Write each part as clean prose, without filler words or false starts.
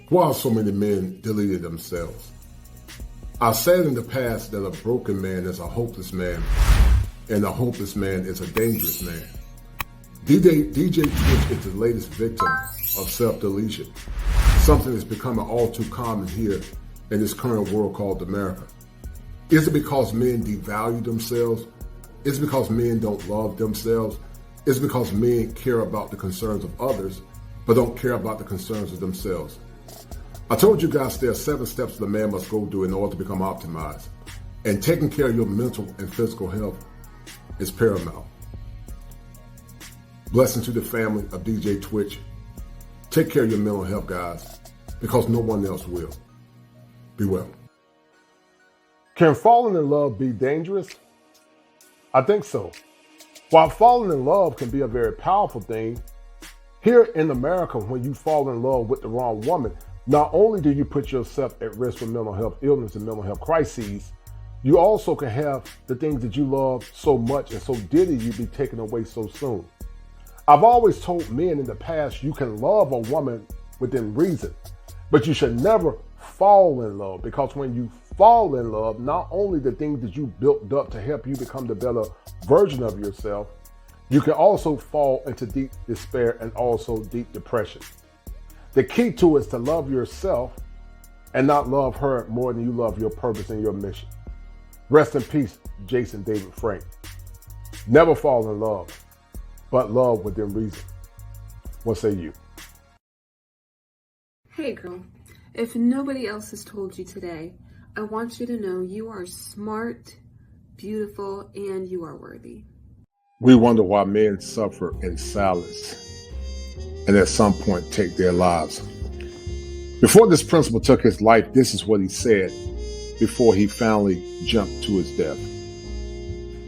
Why so many men deleted themselves? I've said in the past that a broken man is a hopeless man, and a hopeless man is a dangerous man. DJ Twitch is the latest victim of self-deletion, something that's becoming all too common here in this current world called America. Is it because men devalue themselves? Is it because men don't love themselves? Is it because men care about the concerns of others, but don't care about the concerns of themselves? I told you guys there are 7 steps that a man must go through in order to become optimized. And taking care of your mental and physical health is paramount. Blessings to the family of DJ Twitch. Take care of your mental health, guys, because no one else will. Be well. Can falling in love be dangerous? I think so. While falling in love can be a very powerful thing, here in America, when you fall in love with the wrong woman, not only do you put yourself at risk for mental health illness and mental health crises, you also can have the things that you love so much and so dearly you be taken away so soon. I've always told men in the past you can love a woman within reason, but you should never fall in love, because when you fall in love, not only the things that you built up to help you become the better version of yourself, you can also fall into deep despair and also deep depression. The key to it is to love yourself and not love her more than you love your purpose and your mission. Rest in peace, Jason David Frank. Never fall in love, but love within reason. What say you? Hey girl, if nobody else has told you today, I want you to know you are smart, beautiful, and you are worthy. We wonder why men suffer in silence and at some point take their lives. Before this principal took his life, this is what he said before he finally jumped to his death.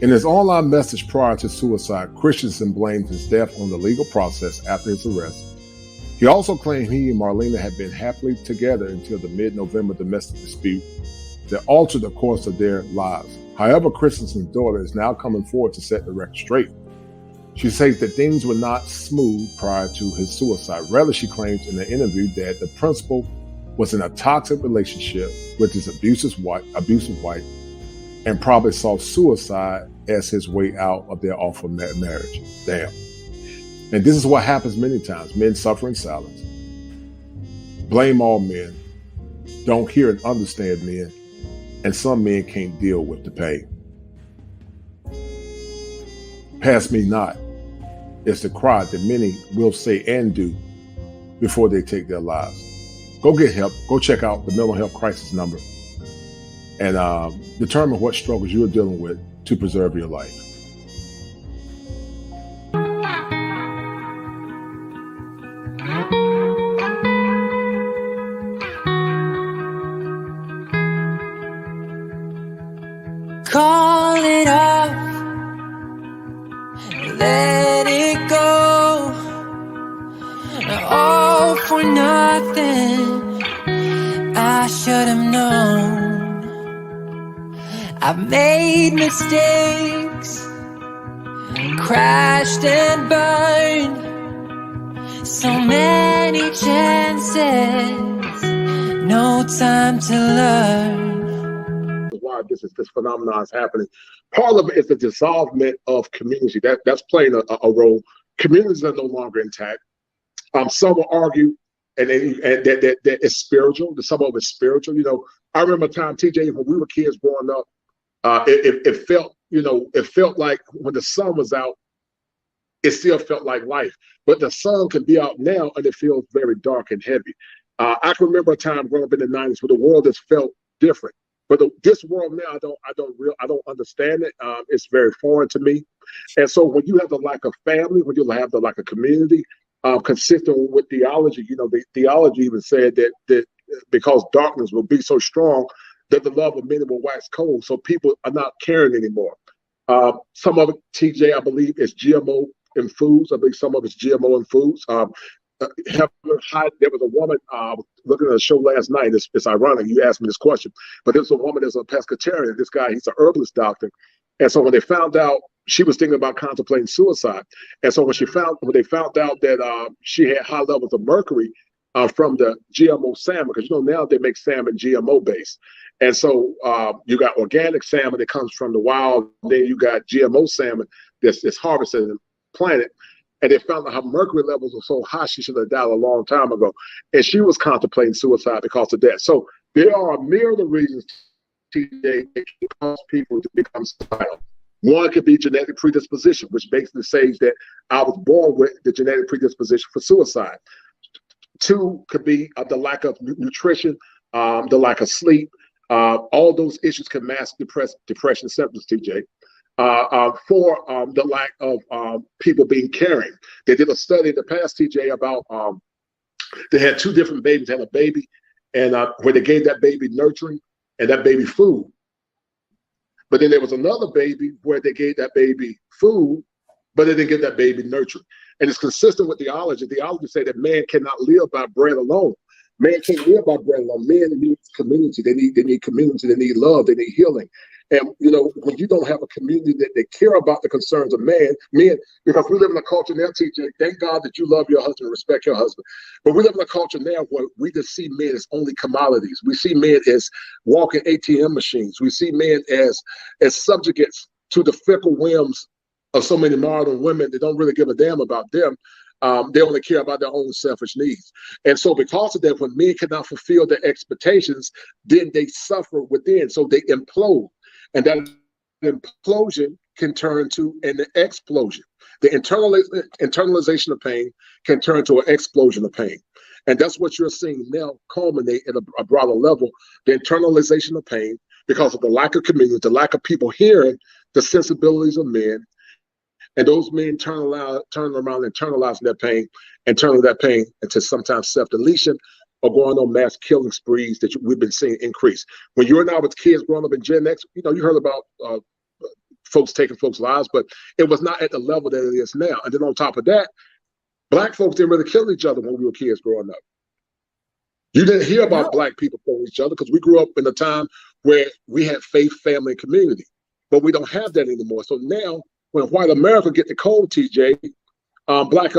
In his online message prior to suicide, Christensen blamed his death on the legal process after his arrest. He also claimed he and Marlena had been happily together until the mid-November domestic dispute that altered the course of their lives. However, Christensen's daughter is now coming forward to set the record straight. She says that things were not smooth prior to his suicide. Rather, she claims in an interview that the principal was in a toxic relationship with his abusive wife, and probably saw suicide as his way out of their awful marriage. Damn. And this is what happens many times. Men suffer in silence. Blame all men. Don't hear and understand men. And some men can't deal with the pain. Pass me not is the cry that many will say and do before they take their lives. Go get help. Go check out the mental health crisis number and determine what struggles you are dealing with to preserve your life. Call it off, let it go, all for nothing. I should have known. I've made mistakes, crashed and burned, so many chances, no time to learn. Why this phenomenon is happening. Part of it is the dissolvement of community. That's playing a role. Communities are no longer intact. Some will argue and that it's spiritual. Some of it's spiritual. You know, I remember a time, TJ, when we were kids growing up, it felt, it felt like when the sun was out, it still felt like life. But the sun can be out now and it feels very dark and heavy. I can remember a time growing up in the 90s where the world just felt different. But this world now, I don't understand it. It's very foreign to me. And so when you have the lack of family, when you have the lack of community, consistent with theology, the theology even said that because darkness will be so strong that the love of many will wax cold. So people are not caring anymore. Some of it, TJ, I believe, is GMO in foods. I believe some of it's GMO in foods. There was a woman looking at a show last night. It's ironic you asked me this question, but there's a woman that's a pescatarian. This guy, he's an herbalist doctor, and so when they found out, she was thinking about contemplating suicide. And so when they found out that she had high levels of mercury from the GMO salmon, because now they make salmon GMO based. And so you got organic salmon that comes from the wild, then you got GMO salmon that's harvested and planted. And they found out her mercury levels were so high she should have died a long time ago. And she was contemplating suicide because of that. So there are a myriad of reasons today that can cause people to become suicidal. One could be genetic predisposition, which basically says that I was born with the genetic predisposition for suicide. Two could be the lack of nutrition, the lack of sleep. All those issues can mask depression symptoms, TJ. Four, the lack of people being caring. They did a study in the past, TJ, about they had two different babies. They had a baby, and where they gave that baby nurturing and that baby food. But then there was another baby where they gave that baby food, but they didn't give that baby nurturing. And it's consistent with theology. Theology say that man cannot live by bread alone. Man can't live by bread alone. Men need community. They need community. They need love. They need healing. And when you don't have a community that they care about the concerns of men, because we live in a culture now, TJ, thank God that you love your husband and respect your husband. But we live in a culture now where we just see men as only commodities. We see men as walking ATM machines. We see men as subjugates to the fickle whims of so many modern women that don't really give a damn about them. They only care about their own selfish needs. And so because of that, when men cannot fulfill their expectations, then they suffer within. So they implode. And that implosion can turn to an explosion. The internalization of pain can turn to an explosion of pain. And that's what you're seeing now culminate at a broader level, the internalization of pain because of the lack of community, the lack of people hearing the sensibilities of men. And those men turn around, internalizing that pain and turning that pain into sometimes self-deletion or going on mass killing sprees that we've been seeing increase. When you and I was kids growing up in Gen X, you heard about folks taking folks' lives, but it was not at the level that it is now. And then on top of that, Black folks didn't really kill each other when we were kids growing up. You didn't hear about Black people killing each other because we grew up in a time where we had faith, family, and community. But we don't have that anymore. So now, when white America get the cold, TJ, Black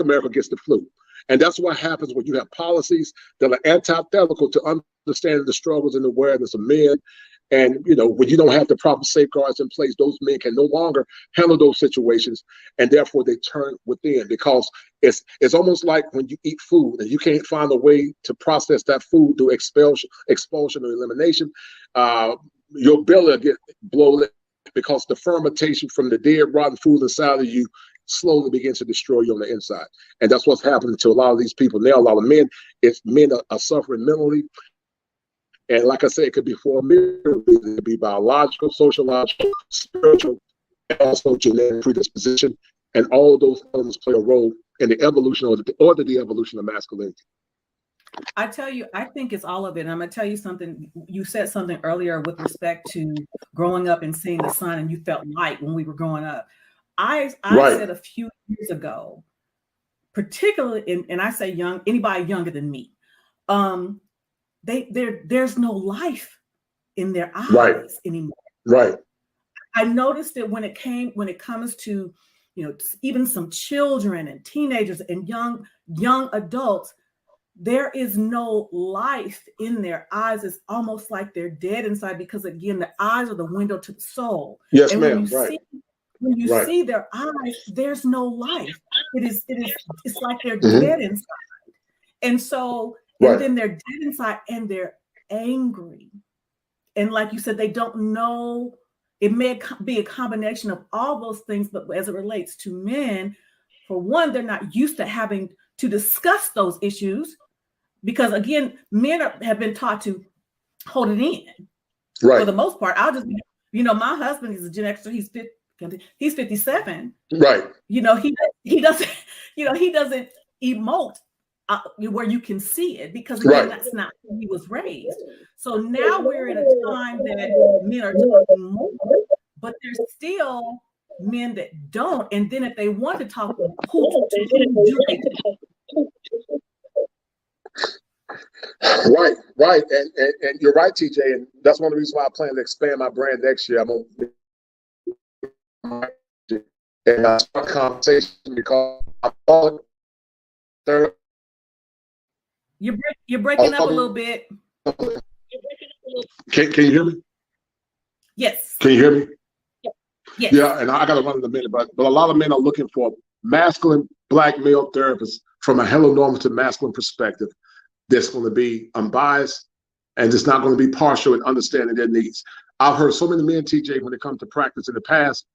America gets the flu. And that's what happens when you have policies that are antithetical to understanding the struggles and awareness of men. And, when you don't have the proper safeguards in place, those men can no longer handle those situations. And therefore, they turn within because it's almost like when you eat food and you can't find a way to process that food through expulsion or elimination, your belly will get bloated because the fermentation from the dead, rotten food inside of you slowly begins to destroy you on the inside. And that's what's happening to a lot of these people now. A lot of men, men are suffering mentally. And like I said, it could be for a myriad reasons. It could be biological, sociological, spiritual, and also genetic predisposition. And all of those elements play a role in the evolution or the de-evolution of masculinity. I tell you, I think it's all of it. And I'm going to tell you something. You said something earlier with respect to growing up and seeing the sun, and you felt light when we were growing up. I said a few years ago, particularly, and I say young, anybody younger than me, there's no life in their eyes anymore. Right. I noticed that when it comes to, even some children and teenagers and young adults, there is no life in their eyes. It's almost like they're dead inside because, again, the eyes are the window to the soul. Yes, and ma'am. When you see their eyes, there's no life. It's like they're dead inside. And so, and then they're dead inside and they're angry. And like you said, they don't know. It may be a combination of all those things, but as it relates to men, for one, they're not used to having to discuss those issues because, again, men have been taught to hold it in. Right. For the most part, I'll just, my husband is a Gen Xer. He's 57. Right. He doesn't emote where you can see it because again, that's not who he was raised. So now we're in a time that men are talking more, but there's still men that don't. And then if they want to talk, who do they talk? Right. And you're right, TJ. And that's one of the reasons why I plan to expand my brand next year. I'm going to start a conversation because I thought You're breaking up a little bit. Can you hear me? Yes. Can you hear me? Yes. Yeah, and I got to run in a minute, but a lot of men are looking for masculine black male therapists from a heteronormative masculine perspective that's going to be unbiased and it's not going to be partial in understanding their needs. I've heard so many men, TJ, when they come to practice in the past,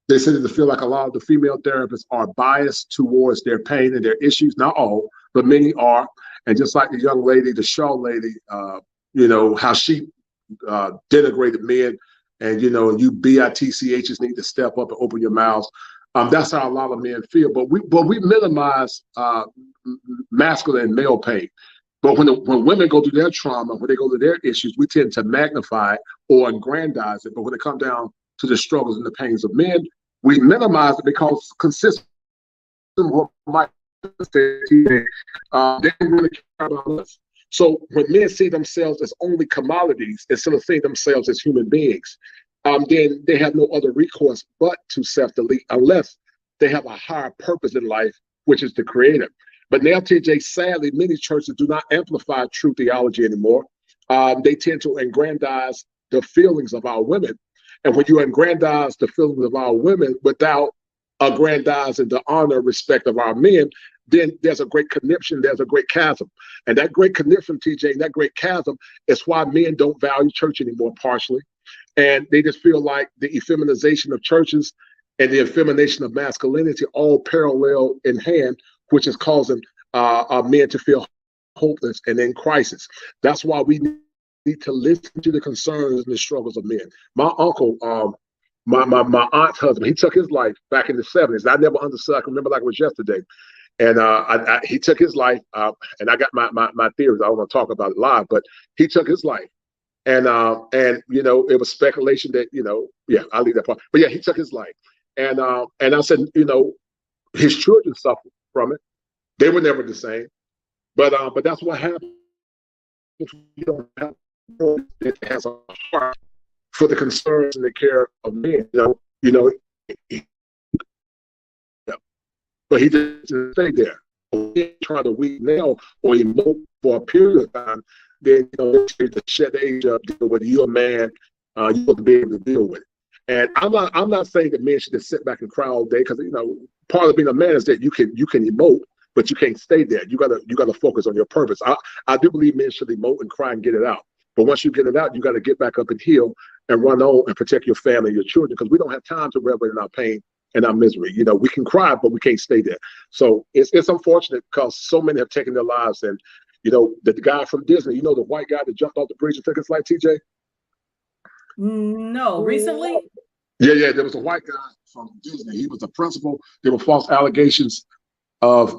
they said that they feel like a lot of the female therapists are biased towards their pain and their issues. Not all, but many are. And just like the young lady, the Shaw lady, how she denigrated men, and you BITCHs need to step up and open your mouths. That's how a lot of men feel. But we minimize masculine and male pain. But when women go through their trauma, when they go through their issues, we tend to magnify or aggrandize it. But when it comes down to the struggles and the pains of men, we minimize it because consistent with what Mike said, they don't really care about us. So when men see themselves as only commodities instead of seeing themselves as human beings, then they have no other recourse but to self-delete unless they have a higher purpose in life, which is the creator. But now, TJ, sadly, many churches do not amplify true theology anymore. They tend to aggrandize the feelings of our women. And when you aggrandize the feelings of our women without aggrandizing the honor and respect of our men, then there's a great conniption, there's a great chasm. And that great conniption, TJ, that great chasm is why men don't value church anymore, partially. And they just feel like the effeminization of churches and the effemination of masculinity all parallel in hand, which is causing men to feel hopeless and in crisis. That's why we need to listen to the concerns and the struggles of men. My uncle, my aunt's husband, he took his life back in the 70s. I never understood. I can remember like it was yesterday. And he took his life, and I got my theories. I don't want to talk about it live, but he took his life. And it was speculation that, I'll leave that part. But yeah, he took his life. And I said, his children suffered from it. They were never the same. But that's what happens if you don't have that has a heart for the concerns and the care of men. But he didn't stay there. He tried to weed nail or emote for a period of time. Then to shut the age up, whether you're a man, you have to be able to deal with it. And I'm not saying that men should just sit back and cry all day, because part of being a man is that you can emote, but you can't stay there. You gotta focus on your purpose. I do believe men should emote and cry and get it out. But once you get it out, you got to get back up and heal and run on and protect your family and your children, because we don't have time to revel in our pain and our misery. We can cry, but we can't stay there. So it's unfortunate because so many have taken their lives. And the guy from Disney, the white guy that jumped off the bridge and took his life, TJ? No, recently? Yeah, there was a white guy from Disney. He was the principal. There were false allegations of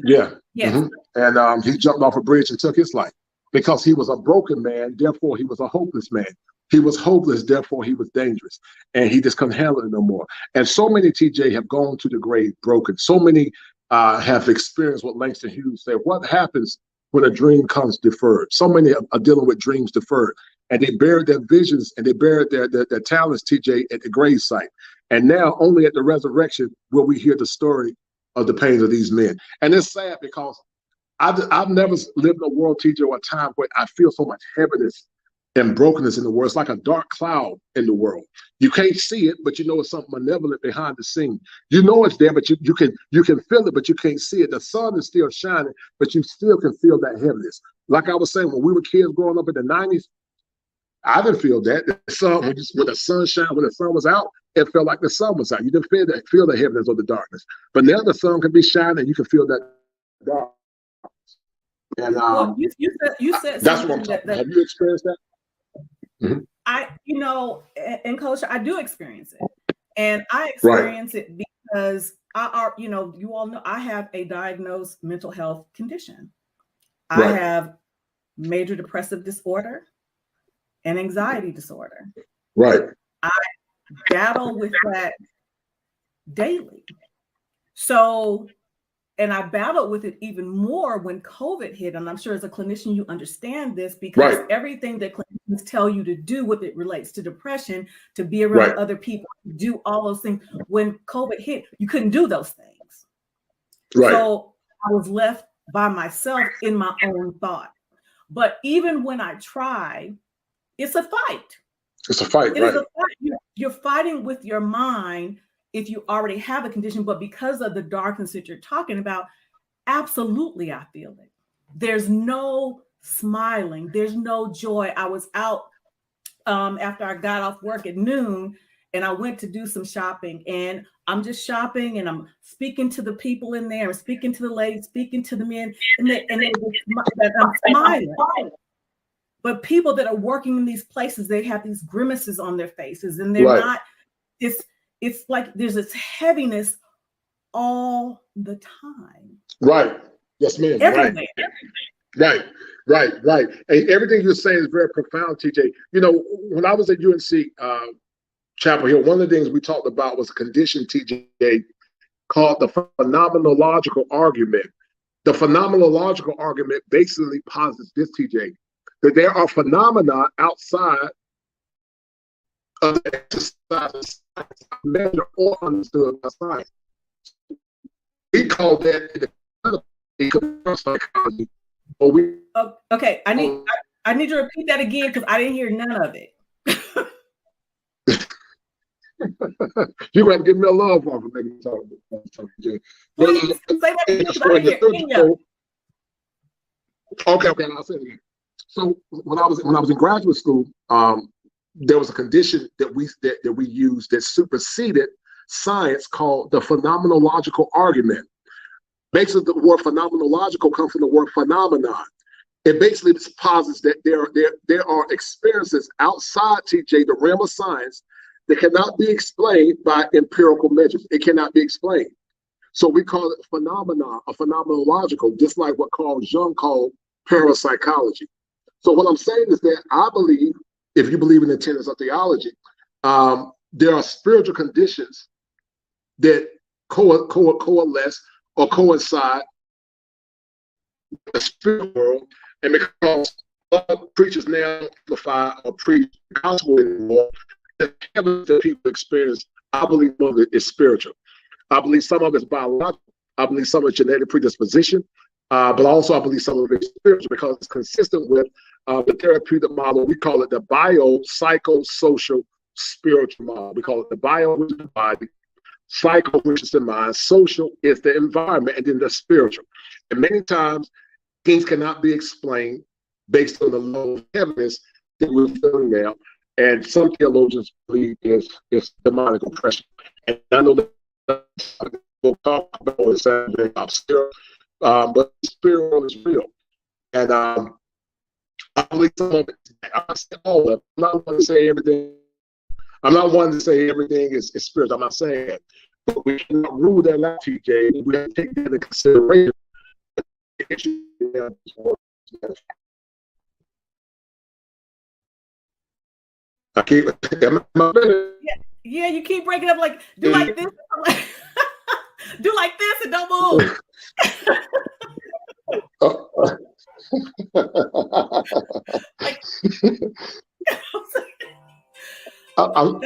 Yes. Mm-hmm. And he jumped off a bridge and took his life because he was a broken man. Therefore, he was a hopeless man. He was hopeless, therefore he was dangerous, and he just couldn't handle it no more. And so many, TJ, have gone to the grave broken. So many have experienced what Langston Hughes said. What happens when a dream comes deferred? So many are dealing with dreams deferred, and they buried their visions and they buried their talents, TJ, at the grave site. And now only at the resurrection will we hear the story of the pains of these men. And it's sad because I've never lived in a world, TJ, or a time where I feel so much heaviness and brokenness in the world. It's like a dark cloud in the world. You can't see it, but it's something malevolent behind the scene. It's there, but you can feel it, but you can't see it. The sun is still shining, but you still can feel that heaviness. Like I was saying, when we were kids growing up in the 90s, I didn't feel that. The sun, when the sun shined, when the sun was out, it felt like the sun was out. You didn't feel the heaviness or the darkness. But now the sun can be shining, and you can feel that darkness. And well, you said that's what I'm talking about. Have you experienced that? Mm-hmm. In culture, I do experience it, and I experience it because you all know I have a diagnosed mental health condition. I have major depressive disorder and anxiety disorder. Right. I battle with that daily. So, and I battled with it even more when COVID hit. And I'm sure as a clinician, you understand this, because everything that clinicians tell you to do with it relates to depression, to be around other people, do all those things. When COVID hit, you couldn't do those things. Right. So I was left by myself in my own thought. But even when I try, it's a fight. It's a fight, right? Is a fight. You're fighting with your mind if you already have a condition, but because of the darkness that you're talking about, absolutely, I feel it. There's no smiling. There's no joy. I was out after I got off work at noon, and I went to do some shopping, and I'm just shopping, and I'm speaking to the people in there, I'm speaking to the ladies, speaking to the men, and I'm smiling. But people that are working in these places, they have these grimaces on their faces, and they're not. It's like there's this heaviness all the time. Right. Yes, ma'am. Everywhere. Right. And everything you're saying is very profound, TJ. You know, when I was at UNC Chapel Hill, one of the things we talked about was a condition, TJ, called the phenomenological argument. The phenomenological argument basically posits this, TJ, that there are phenomena outside of the exercise of measured or understood by science. We call that in psychology. Okay, I need you to repeat that again because I didn't hear none of it. You're going to give me a love offer. Please say that again because I didn't hear any of it. Okay, I'll say it again. So when I was in graduate school, there was a condition that we used that superseded science called the phenomenological argument. Basically, the word phenomenological comes from the word phenomenon. It basically posits that there are experiences outside, TJ, the realm of science that cannot be explained by empirical measures. It cannot be explained. So we call it phenomenon, or phenomenological, just like what Carl Jung called parapsychology. So what I'm saying is that I believe, if you believe in the tenets of theology, there are spiritual conditions that coalesce or coincide with the spirit world, and because preachers now amplify or preach the gospel anymore, the heaven that people experience, I believe some of it is spiritual. I believe some of it is biological. I believe some of it is genetic predisposition, but also I believe some of it is spiritual because it's consistent with the therapeutic model. We call it the bio-psychosocial spiritual model. We call it the bio, which is the body, psycho, which is the mind, social is the environment, and then the spiritual. And many times things cannot be explained based on the level of heaviness that we're feeling now. And some theologians believe is demonic oppression. And I know that we'll talk about it Saturday obscure, but the spirit world is real. And I believe some of it, I say all of it. I'm not one to say everything. I'm not one to say everything is spiritual. I'm not saying that. But we cannot rule that out, TJ. We have to take that into consideration. I keep yeah, you keep breaking up like do like this, do like this and don't move.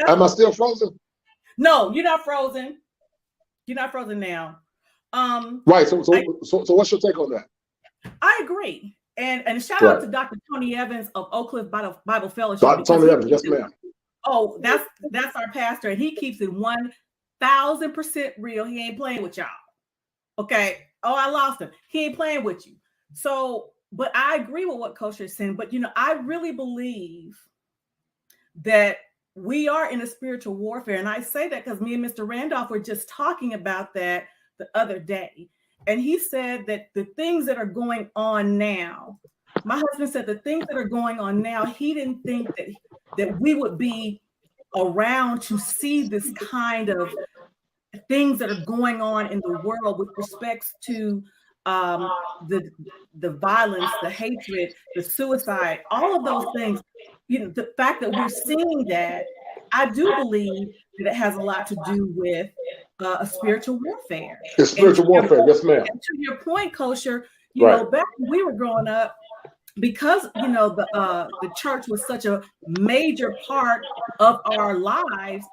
Am I still frozen? No, you're not frozen. You're not frozen now. Right. So what's your take on that? I agree. And shout out to Dr. Tony Evans of Oak Cliff Bible Fellowship. Dr. Tony Evans, yes, ma'am. Oh, that's our pastor, and he keeps it 1,000% real. He ain't playing with y'all. Okay. Oh, I lost him. He ain't playing with you. So, but I agree with what Coach is saying. But I really believe that we are in a spiritual warfare, and I say that because me and Mr. Randolph were just talking about that the other day. And he said that the things that are going on now, my husband said the things that are going on now, he didn't think that we would be around to see this kind of things that are going on in the world with respects to the violence, the hatred, the suicide, all of those things. The fact that we're seeing that, I do believe that it has a lot to do with a spiritual warfare. It's spiritual warfare, yes, ma'am. And to your point, Kosher, back when we were growing up, because the church was such a major part of our lives,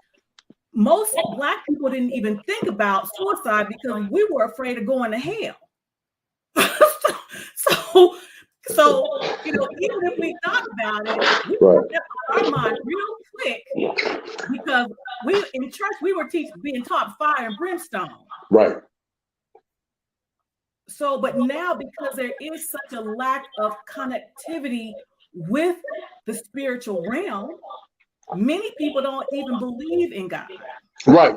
most Black people didn't even think about suicide because we were afraid of going to hell. So, even if we thought about it, we put that on our mind real quick, because we in church we were being taught fire and brimstone. Right. So, but now, because there is such a lack of connectivity with the spiritual realm, many people don't even believe in God. Right.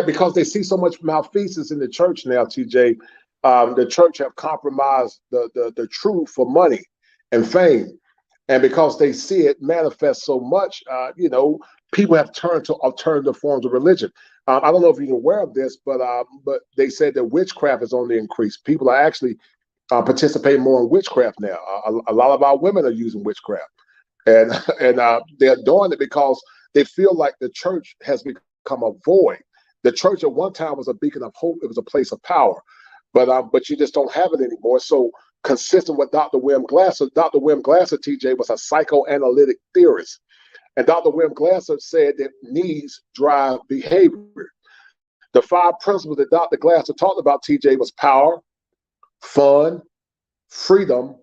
Because they see so much malfeasance in the church now, TJ. The church have compromised the truth for money and fame, and because they see it manifest so much, people have turned to alternative forms of religion. I don't know if you're aware of this, but they said that witchcraft is on the increase. People are actually participating more in witchcraft now. A lot of our women are using witchcraft, and they're doing it because they feel like the church has become a void. The church at one time was a beacon of hope. It was a place of power. But you just don't have it anymore. So consistent with Dr. William Glasser, TJ, was a psychoanalytic theorist. And Dr. William Glasser said that needs drive behavior. The 5 principles that Dr. Glasser talked about, TJ, was power, fun, freedom,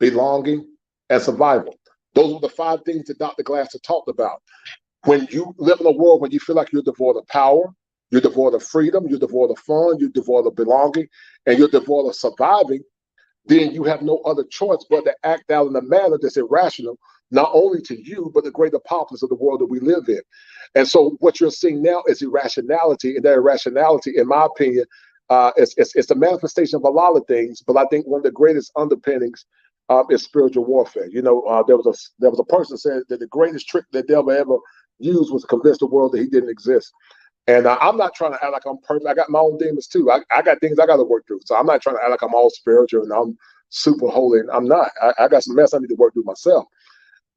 belonging, and survival. Those were the 5 things that Dr. Glasser talked about. When you live in a world where you feel like you're devoid of power, you're devoid of freedom, you're devoid of fun, you're devoid of belonging, and you're devoid of surviving, then you have no other choice but to act out in a manner that's irrational, not only to you, but the greater populace of the world that we live in. And so what you're seeing now is irrationality, and that irrationality, in my opinion, it's the manifestation of a lot of things, but I think one of the greatest underpinnings is spiritual warfare. There was a person said that the greatest trick that the devil ever used was to convince the world that he didn't exist. And I'm not trying to act like I'm perfect. I got my own demons too. I got things I got to work through. So I'm not trying to act like I'm all spiritual and I'm super holy. And I'm not. I got some mess I need to work through myself.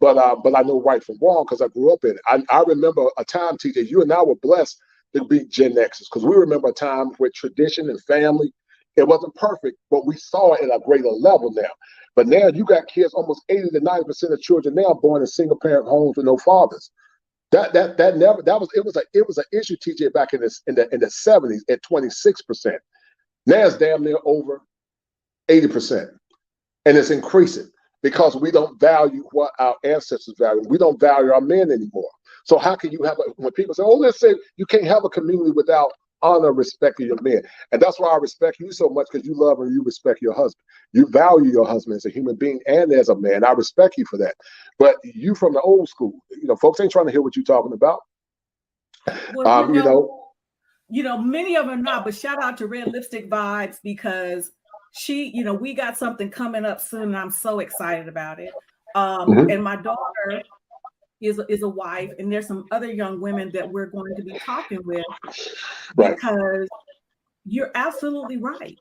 But I know right from wrong because I grew up in it. I remember a time, TJ, you and I were blessed to be Gen Xers, because we remember a time where tradition and family, it wasn't perfect, but we saw it at a greater level now. But now you got kids, almost 80 to 90% of children now born in single parent homes with no fathers. It was an issue, TJ, back in the 70s at 26%. Now it's damn near over 80%, and it's increasing because we don't value what our ancestors value. We don't value our men anymore. So how can you have when people say, "Oh, let's say you can't have a community without honor and respect of your men," and that's why I respect you so much, because you love and you respect your husband. You value your husband as a human being and as a man. I respect you for that. But you from the old school, folks ain't trying to hear what you're talking about. Well, many of them are not. But shout out to Red Lipstick Vibes, because we got something coming up soon, and I'm so excited about it. And my daughter is a wife, and there's some other young women that we're going to be talking with, because you're absolutely right.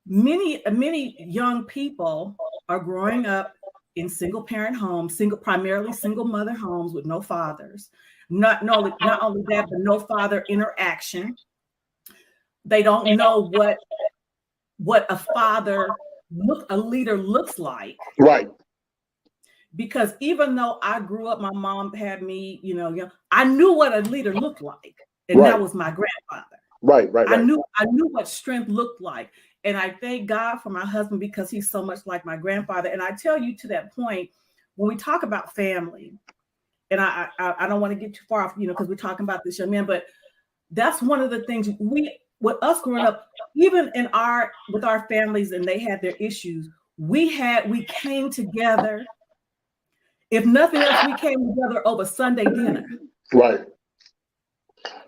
Many young people are growing up in single parent homes, primarily single mother homes with no fathers. Not only that, but no father interaction. They don't know what a leader looks like. Right. Because even though I grew up, my mom had me, I knew what a leader looked like, and that was my grandfather. Right. I knew what strength looked like, and I thank God for my husband, because he's so much like my grandfather. And I tell you, to that point, when we talk about family, and I don't want to get too far off, because we're talking about this young man, but that's one of the things with us growing up, even with our families, and they had their issues, we came together. If nothing else, we came together over Sunday dinner. Right.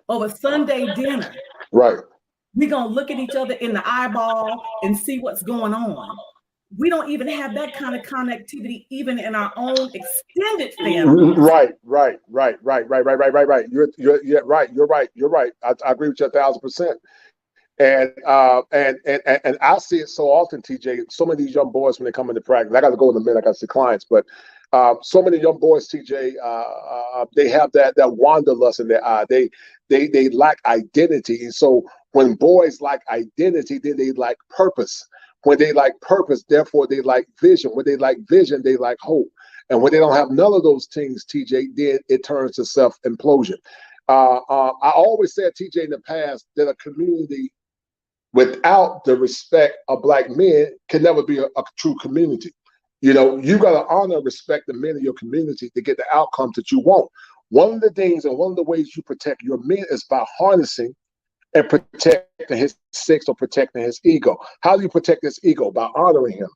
Over Sunday dinner. Right. We're going to look at each other in the eyeball and see what's going on. We don't even have that kind of connectivity, even in our own extended family. Right. You're right. I agree with you 1,000%. And I see it so often, TJ. So many of these young boys, when they come into practice, I got to go in a minute. I got to see clients, but so many young boys, TJ, they have that wanderlust in their eye. They lack identity, and so when boys lack identity, then they lack purpose. When they lack purpose, therefore they lack vision. When they lack vision, they lack hope. And when they don't have none of those things, TJ, then it turns to self-implosion. I always said, TJ, in the past, that a community without the respect of Black men can never be a true community. You know, you got to honor and respect the men in your community to get the outcomes that you want. One of the things and one of the ways you protect your men is by harnessing and protecting his sex or protecting his ego. How do you protect his ego? By honoring him,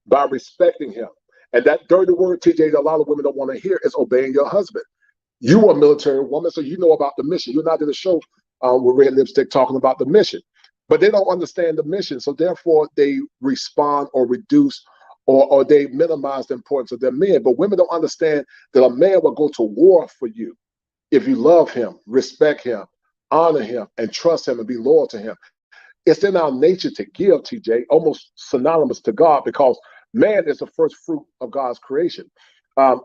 by respecting him. And that dirty word, TJ, that a lot of women don't want to hear is obeying your husband. You are a military woman, so you know about the mission. You're not in a show with red lipstick talking about the mission. But they don't understand the mission, so therefore they respond or reduce or they minimize the importance of their men. But women don't understand that a man will go to war for you if you love him, respect him, honor him, and trust him and be loyal to him. It's in our nature to give, TJ, almost synonymous to God, because man is the first fruit of God's creation.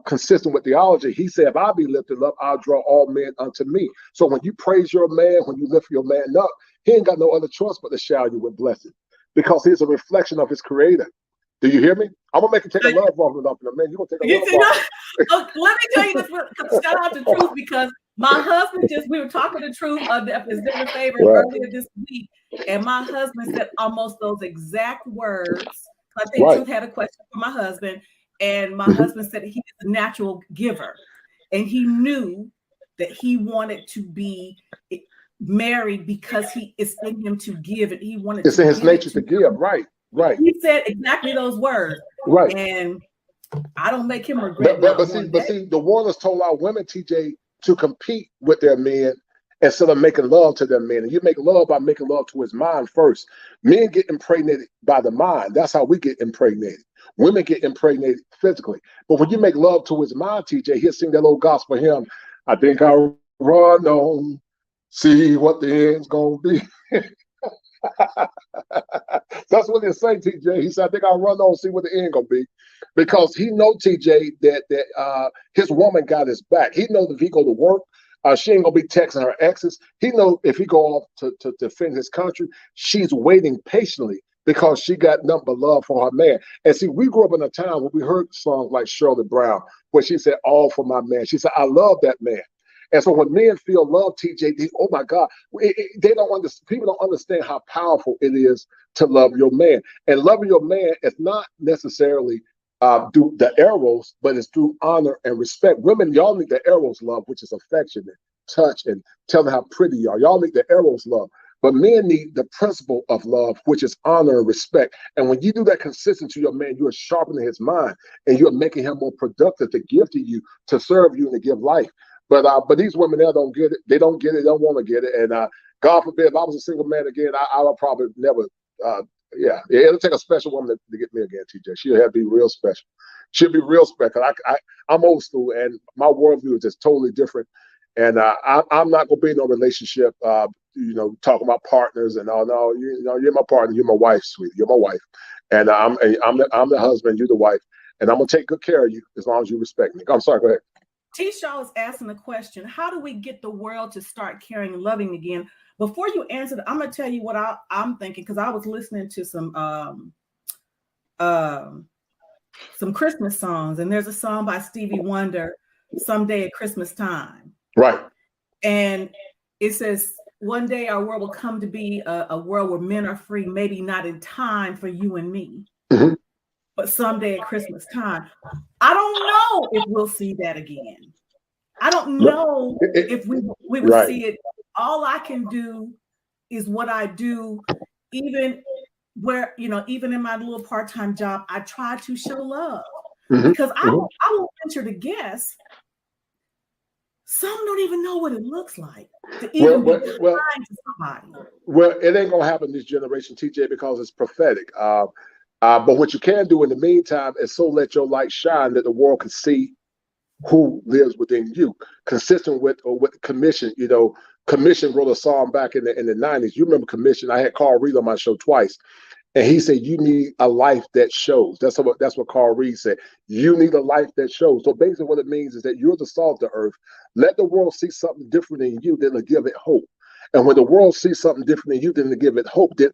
Consistent with theology, he said, if I be lifted up, I'll draw all men unto me. So when you praise your man, when you lift your man up, he ain't got no other choice but to shower you with blessing, because he's a reflection of his creator. Do you hear me? I'm gonna make him take a love offering up in a minute. You're gonna take a love offering. Let me tell you this, shout out to Truth, because my husband we were talking to Truth of his dinner favorite earlier this week, and my husband said almost those exact words. I think Truth had a question for my husband, and my husband said he's a natural giver, and he knew that he wanted to be married because he is in him to give, and he wanted. It's in his nature to give, right? Right. He said exactly those words. Right. And I don't make him regret. But see, the world has told our women, TJ, to compete with their men instead of making love to their men. And you make love by making love to his mind first. Men get impregnated by the mind. That's how we get impregnated. Women get impregnated physically. But when you make love to his mind, TJ, he'll sing that old gospel hymn. I think I'll run on, see what the end's gonna be. That's what he said, TJ. He said, I think I'll run on, see what the end gonna be. Because he know, TJ, that his woman got his back. He knows if he go to work, she ain't gonna be texting her exes. He know if he go off to defend his country, she's waiting patiently because she got nothing but love for her man. And see, we grew up in a time where we heard songs like Shirley Brown, where she said, all for my man. She said, I love that man. And so when men feel love, TJ, oh my God, they don't understand. People don't understand how powerful it is to love your man. And loving your man is not necessarily through the eros, but it's through honor and respect. Women, y'all need the eros love, which is affection and touch and telling how pretty you are. Y'all need the eros love. But men need the principle of love, which is honor and respect. And when you do that consistent to your man, you are sharpening his mind and you're making him more productive to give to you, to serve you, and to give life. But these women there don't get it. They don't get it. They don't want to get it. And God forbid, if I was a single man again, I would probably never. It'll take a special woman to get me again, TJ. She'll have to be real special. She'll be real special. I'm old school, and my worldview is just totally different. And I'm not gonna be in no relationship. Talking about partners and all. No, you're my partner. You're my wife, sweetie. You're my wife, and I'm the husband. You're the wife, and I'm gonna take good care of you as long as you respect me. I'm sorry. Go ahead. T-Shaw is asking the question, how do we get the world to start caring and loving again? Before you answer that, I'm going to tell you what I'm thinking, because I was listening to some Christmas songs, and there's a song by Stevie Wonder, Someday at Christmas Time. Right. And it says, one day our world will come to be a world where men are free, maybe not in time for you and me. Mm-hmm. But someday at Christmas time. I don't know if we'll see that again. I don't know if we will see it. All I can do is what I do, even in my little part-time job, I try to show love. Mm-hmm. Because I will venture to guess some don't even know what it looks like to even be kind to somebody. Well, it ain't gonna happen this generation, TJ, because it's prophetic. But what you can do in the meantime is so let your light shine that the world can see who lives within you. Consistent with Commission, Commission wrote a song back in the 90s. You remember Commission? I had Carl Reed on my show twice, and he said, "You need a life that shows." That's what Carl Reed said. You need a life that shows. So basically, what it means is that you're the salt of the earth. Let the world see something different in you, then give it hope. And when the world sees something different in you, then to give it hope, then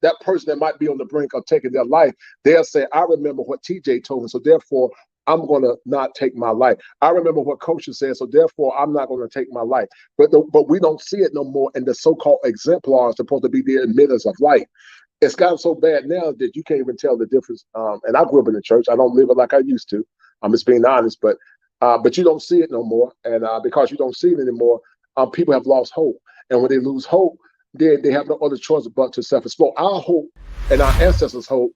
that person that might be on the brink of taking their life, they'll say, I remember what TJ told me, so therefore I'm going to not take my life. I remember what Coach said, so therefore I'm not going to take my life. But we don't see it no more, and the so-called exemplars supposed to be the emitters of light. It's gotten so bad now that you can't even tell the difference. And I grew up in the church. I don't live it like I used to. I'm just being honest, but you don't see it no more. And because you don't see it anymore, people have lost hope. And when they lose hope, then they have no other choice but to self-explore. Our hope and our ancestors' hope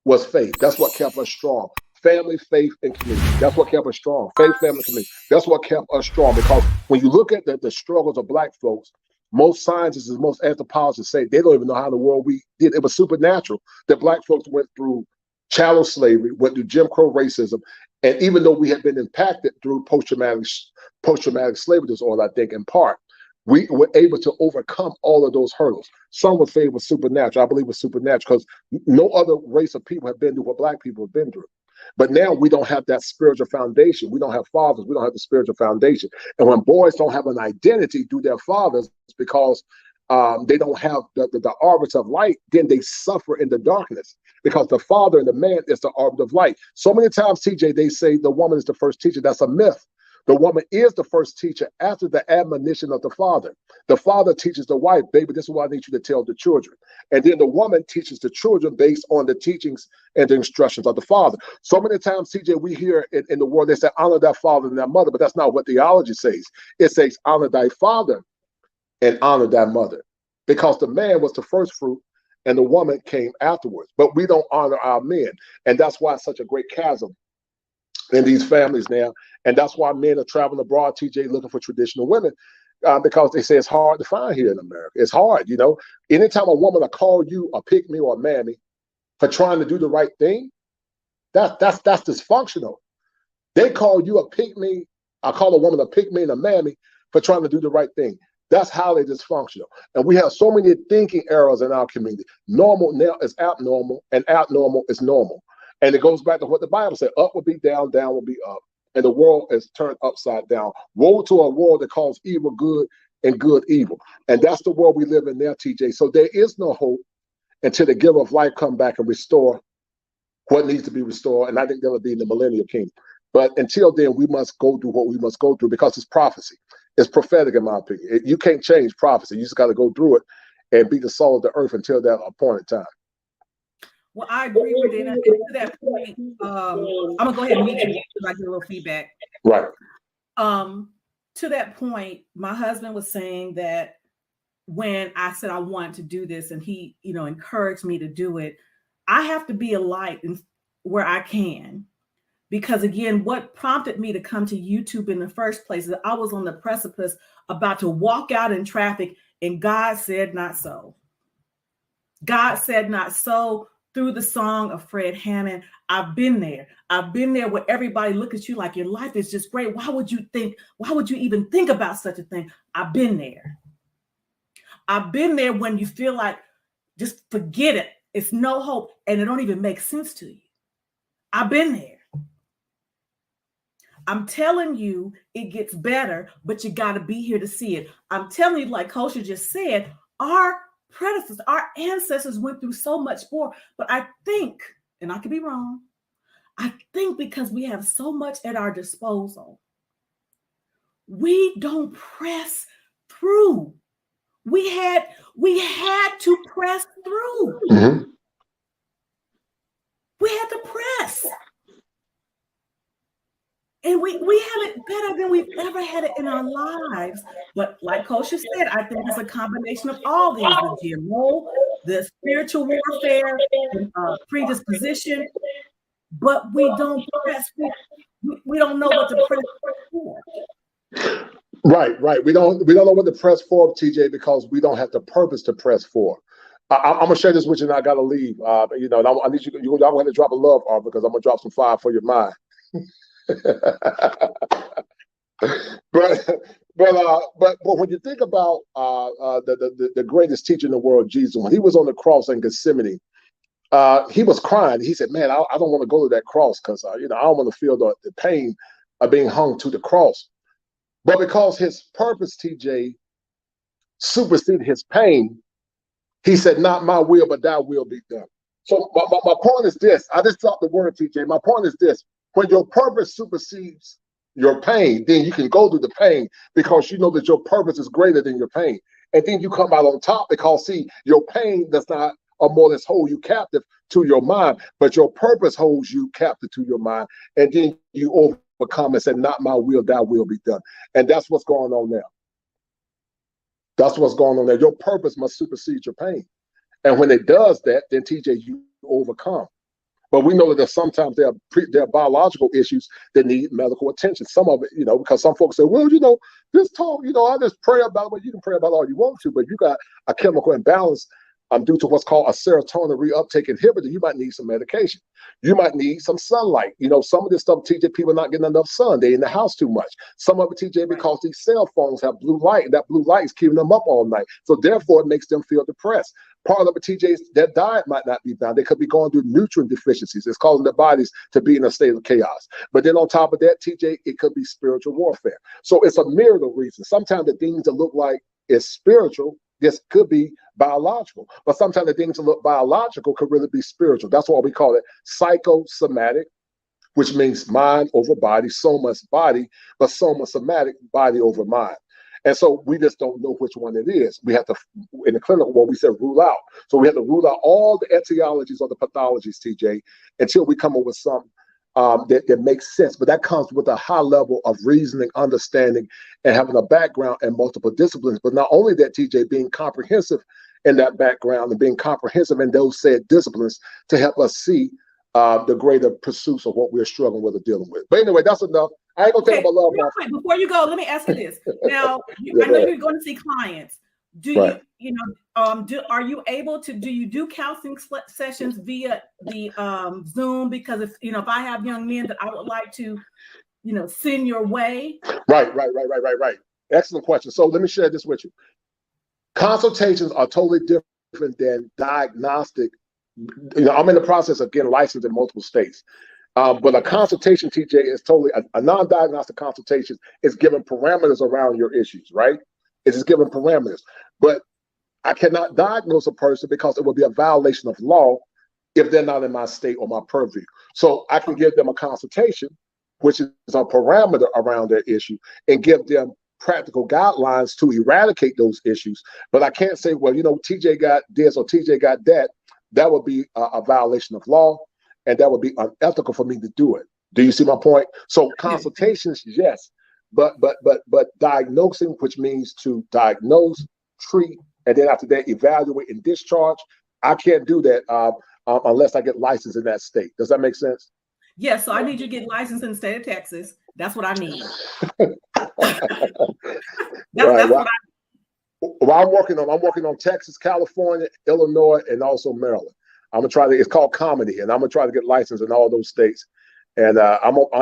was faith. That's what kept us strong. Family, faith, and community. That's what kept us strong. Faith, family, community. That's what kept us strong. Because when you look at the struggles of Black folks, most scientists and most anthropologists say they don't even know how in the world we did. It was supernatural that Black folks went through chattel slavery, went through Jim Crow racism, and even though we had been impacted through post-traumatic slavery disorder, I think in part, we were able to overcome all of those hurdles. Some would say it was supernatural. I believe it was supernatural because no other race of people have been through what Black people have been through. But now we don't have that spiritual foundation. We don't have fathers. We don't have the spiritual foundation. And when boys don't have an identity through their fathers because they don't have the arbit of light, then they suffer in the darkness because the father and the man is the arbit of light. So many times, TJ, they say the woman is the first teacher. That's a myth. The woman is the first teacher after the admonition of the father. The father teaches the wife, baby, this is what I need you to tell the children. And then the woman teaches the children based on the teachings and the instructions of the father. So many times, TJ, we hear in the world, they say, honor thy father and thy mother, but that's not what theology says. It says, honor thy father and honor thy mother, because the man was the first fruit and the woman came afterwards. But we don't honor our men. And that's why it's such a great chasm in these families now. And that's why men are traveling abroad, TJ, looking for traditional women, because they say it's hard to find here in America. It's hard, you know. Anytime a woman will call you a pick-me or a mammy for trying to do the right thing, that's dysfunctional. They call you a pick-me, I call a woman a pick-me and a mammy for trying to do the right thing. That's highly dysfunctional. And we have so many thinking errors in our community. Normal now is abnormal, and abnormal is normal. And it goes back to what the Bible said, up will be down, down will be up. And the world is turned upside down. Woe to a world that calls evil good and good evil. And that's the world we live in now, TJ. So there is no hope until the giver of life come back and restore what needs to be restored. And I think that'll be in the millennial kingdom. But until then, we must go through what we must go through because it's prophecy. It's prophetic, in my opinion. You can't change prophecy. You just got to go through it and be the soul of the earth until that appointed time. Well, I agree with it. And to that point, I'm gonna go ahead and meet you so I get a little feedback. Right. To that point, my husband was saying that when I said I wanted to do this, and he, encouraged me to do it, I have to be a light where I can. Because again, what prompted me to come to YouTube in the first place is I was on the precipice about to walk out in traffic, and God said not so. God said not so. Through the song of Fred Hammond, I've been there. I've been there where everybody look at you like your life is just great. Why would you even think about such a thing? I've been there. I've been there when you feel like just forget it. It's no hope and it don't even make sense to you. I've been there. I'm telling you, it gets better, but you got to be here to see it. I'm telling you, like Coach just said, our predecessors, our ancestors went through so much more, but I think, and I could be wrong, I think because we have so much at our disposal, we don't press through. We had to press through. Mm-hmm. We had to press. And we have it better than we've ever had it in our lives. But like Coach said, I think it's a combination of all these, the GMO, the spiritual warfare, predisposition, but we don't press. We don't know what to press for. Right. We don't know what to press for, TJ, because we don't have the purpose to press for. I'm gonna share this with you, and I gotta leave. I need you. Y'all gonna have to drop a love, because I'm gonna drop some fire for your mind. but when you think about the greatest teacher in the world, Jesus, when he was on the cross in Gethsemane, he was crying. He said, "Man, I don't want to go to that cross because I don't want to feel the pain of being hung to the cross." But because his purpose, TJ, superseded his pain, he said, "Not my will, but thy will be done." So my point is this. I just dropped the word, TJ. My point is this. when your purpose supersedes your pain, then you can go through the pain because you know that your purpose is greater than your pain. And then you come out on top because, see, your pain does not, or more or less, hold you captive to your mind, but your purpose holds you captive to your mind. And then you overcome and say, not my will, thy will be done. And that's what's going on now. That's what's going on there. Your purpose must supersede your pain. And when it does that, then TJ, you overcome. But we know that sometimes there are biological issues that need medical attention. Some of it, you know, because some folks say, well, you know, this talk, you know, I just pray about it. Well, you can pray about all you want to, but you got a chemical imbalance due to what's called a serotonin reuptake inhibitor. You might need some medication. You might need some sunlight. You know, some of this stuff, TJ, people are not getting enough sun. They're in the house too much. Some of it, TJ, because these cell phones have blue light, and that blue light is keeping them up all night. So therefore, it makes them feel depressed. Part of it, TJ, their diet might not be down. They could be going through nutrient deficiencies. It's causing their bodies to be in a state of chaos. But then on top of that, TJ, it could be spiritual warfare. So it's a myriad of reasons. Sometimes the things that look like it's spiritual, this could be biological. But sometimes the things that look biological could really be spiritual. That's why we call it psychosomatic, which means mind over body, soma's body, but somatic, body over mind. And so we just don't know which one it is. We have to, in the clinical world, we said rule out. So we have to rule out all the etiologies or the pathologies, TJ, until we come up with something that makes sense. But that comes with a high level of reasoning, understanding, and having a background in multiple disciplines. But not only that, TJ, being comprehensive in that background and being comprehensive in those said disciplines to help us see the greater pursuits of what we're struggling with or dealing with. But anyway, that's enough. I ain't gonna tell about love. Real quick, before you go, let me ask you this. Now, I know you're going to see clients. Do are you able to, do you do counseling sessions via the Zoom? Because if I have young men that I would like to, send your way. Right. Excellent question. So let me share this with you. Consultations are totally different than diagnostic. I'm in the process of getting licensed in multiple states. But a consultation, TJ, is totally a non-diagnostic consultation is giving parameters around your issues, right? It's just giving parameters. But I cannot diagnose a person because it would be a violation of law if they're not in my state or my purview. So I can give them a consultation, which is a parameter around their issue, and give them practical guidelines to eradicate those issues. But I can't say, well, TJ got this or TJ got that. That would be a violation of law. And that would be unethical for me to do it. Do you see my point? So consultations, yes, but diagnosing, which means to diagnose, treat, and then after that, evaluate and discharge. I can't do that unless I get licensed in that state. Does that make sense? Yeah. So I need you to get licensed in the state of Texas. That's what I need. I'm working on Texas, California, Illinois, and also Maryland. I'm gonna try to. It's called comedy, and I'm gonna try to get licensed in all those states. And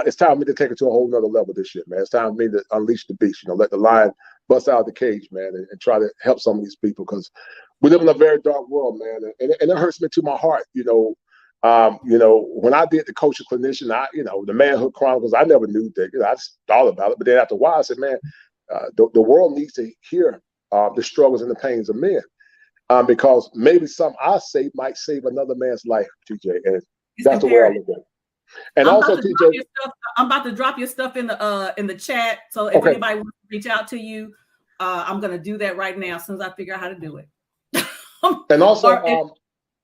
it's time for me to take it to a whole nother level this year, man. It's time for me to unleash the beast. Let the lion bust out of the cage, man, and try to help some of these people because we live in a very dark world, man, and it hurts me to my heart. When I did the Coach and Clinician, the Manhood Chronicles, I never knew that. I just thought about it, but then after a while, I said, man, the world needs to hear the struggles and the pains of men. Because maybe something I say might save another man's life, TJ, and that's the way I look at it. And also, TJ, I'm about to drop your stuff in the chat. So if anybody wants to reach out to you, I'm going to do that right now as soon as I figure out how to do it. And also,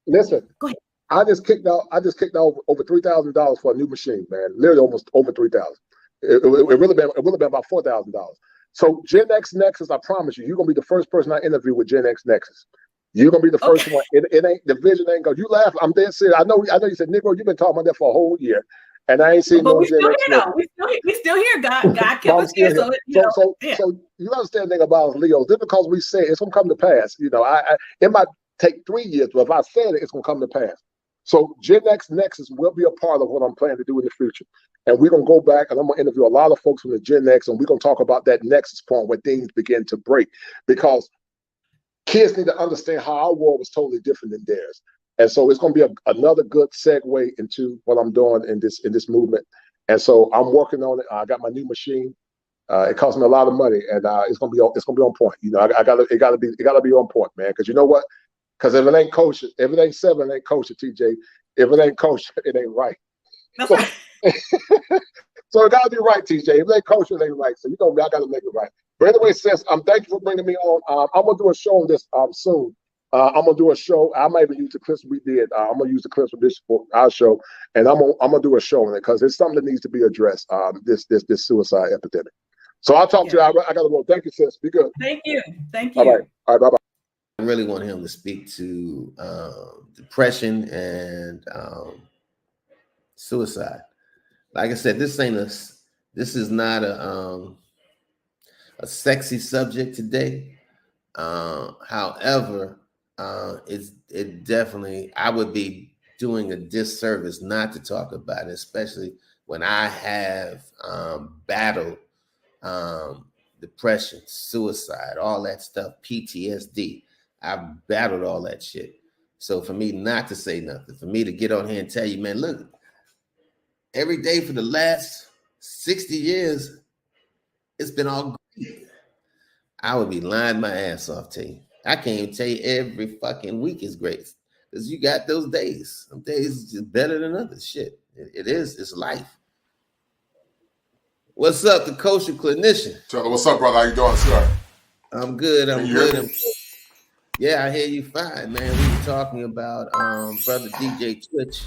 listen, go ahead. I just kicked out over $3,000 for a new machine, man. Literally almost over $3,000. It would have been about $4,000. So Gen X Nexus, I promise you, you're gonna be the first person I interview with Gen X Nexus. You're gonna be the first one. It ain't, the vision ain't go. You laugh. I'm dead serious. I know you said, Negro, you've been talking about that for a whole year, and I ain't seen no Gen X. We still here. God kept us here. So you understand the thing about us, Leo. Just because we say it's gonna come to pass. It might take 3 years, but if I said it, it's gonna come to pass. So Gen X Nexus will be a part of what I'm planning to do in the future. And we're going to go back and I'm going to interview a lot of folks from the Gen X, and we're going to talk about that nexus point where things begin to break, because kids need to understand how our world was totally different than theirs. And so it's going to be another good segue into what I'm doing in this movement. And so I'm working on it. I got my new machine. It cost me a lot of money, and it's going to be on point. It got to be on point, man. Because you know what? Because if it ain't kosher, if it ain't seven, it ain't kosher, TJ. If it ain't kosher, it ain't right. That's right. So it gotta be right, TJ. If they kosher, they right. So you know me, I gotta make it right. But anyway, sis, thank you for bringing me on. I'm gonna do a show on this soon. I'm gonna do a show. I might even use the clips we did. I'm gonna use the clips from this for our show, and I'm gonna do a show on it because it's something that needs to be addressed. This suicide epidemic. So I'll talk to you. I gotta go. Thank you, sis. Be good. Thank you. Thank you. All right. Bye bye. I really want him to speak to depression and suicide. Like I said, this is not a sexy subject today. However, it definitely, I would be doing a disservice not to talk about it, especially when I have battled depression, suicide, all that stuff, PTSD. I've battled all that shit. So for me not to say nothing, for me to get on here and tell you, man, look, every day for the last 60 years, it's been all great. I would be lying my ass off to you. I can't even tell you every fucking week is great. Because you got those days. Some days just better than others. Shit. It is. It's life. What's up, the kosher clinician? Taylor, what's up, brother? How you doing, sir? I'm good. I'm good. Yeah, I hear you fine, man. We were talking about brother DJ Twitch.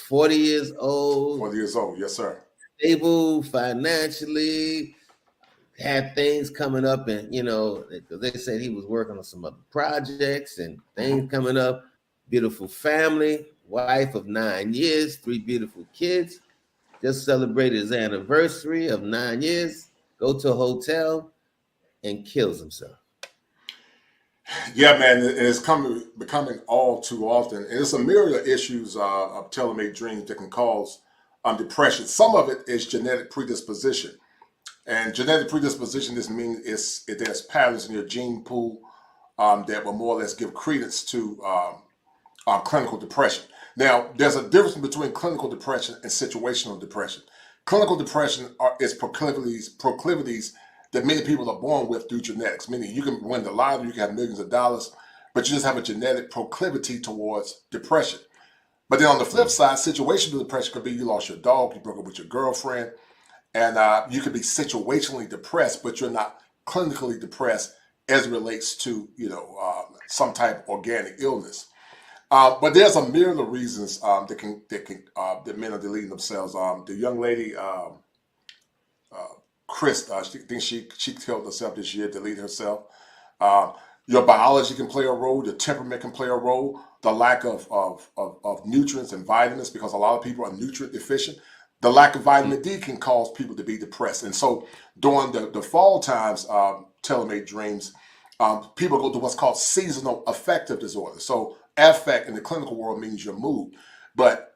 40 years old. 40 years old, yes, sir. Stable financially, had things coming up, and because they said he was working on some other projects and things coming up. Beautiful family, wife of 9 years, 3 beautiful kids. Just celebrated his anniversary of 9 years. Go to a hotel and kills himself. Yeah, man, it's becoming all too often. And it's a myriad of issues of tailor-made dreams that can cause depression. Some of it is genetic predisposition. And genetic predisposition, this means there's patterns in your gene pool that will more or less give credence to clinical depression. Now, there's a difference between clinical depression and situational depression. Clinical depression is proclivities that many people are born with through genetics, meaning you can win the lottery, you can have millions of dollars, but you just have a genetic proclivity towards depression. But then on the flip side, situational depression could be you lost your dog, you broke up with your girlfriend, and you could be situationally depressed, but you're not clinically depressed as it relates to some type of organic illness. But there's a myriad of reasons that men are deleting themselves. The young lady, Chris, she killed herself this year, deleted herself. Your biology can play a role. Your temperament can play a role. The lack of nutrients and vitamins, because a lot of people are nutrient deficient. The lack of vitamin D can cause people to be depressed. And so during the fall times, tailor-made dreams, people go to what's called seasonal affective disorder. So affect in the clinical world means your mood. But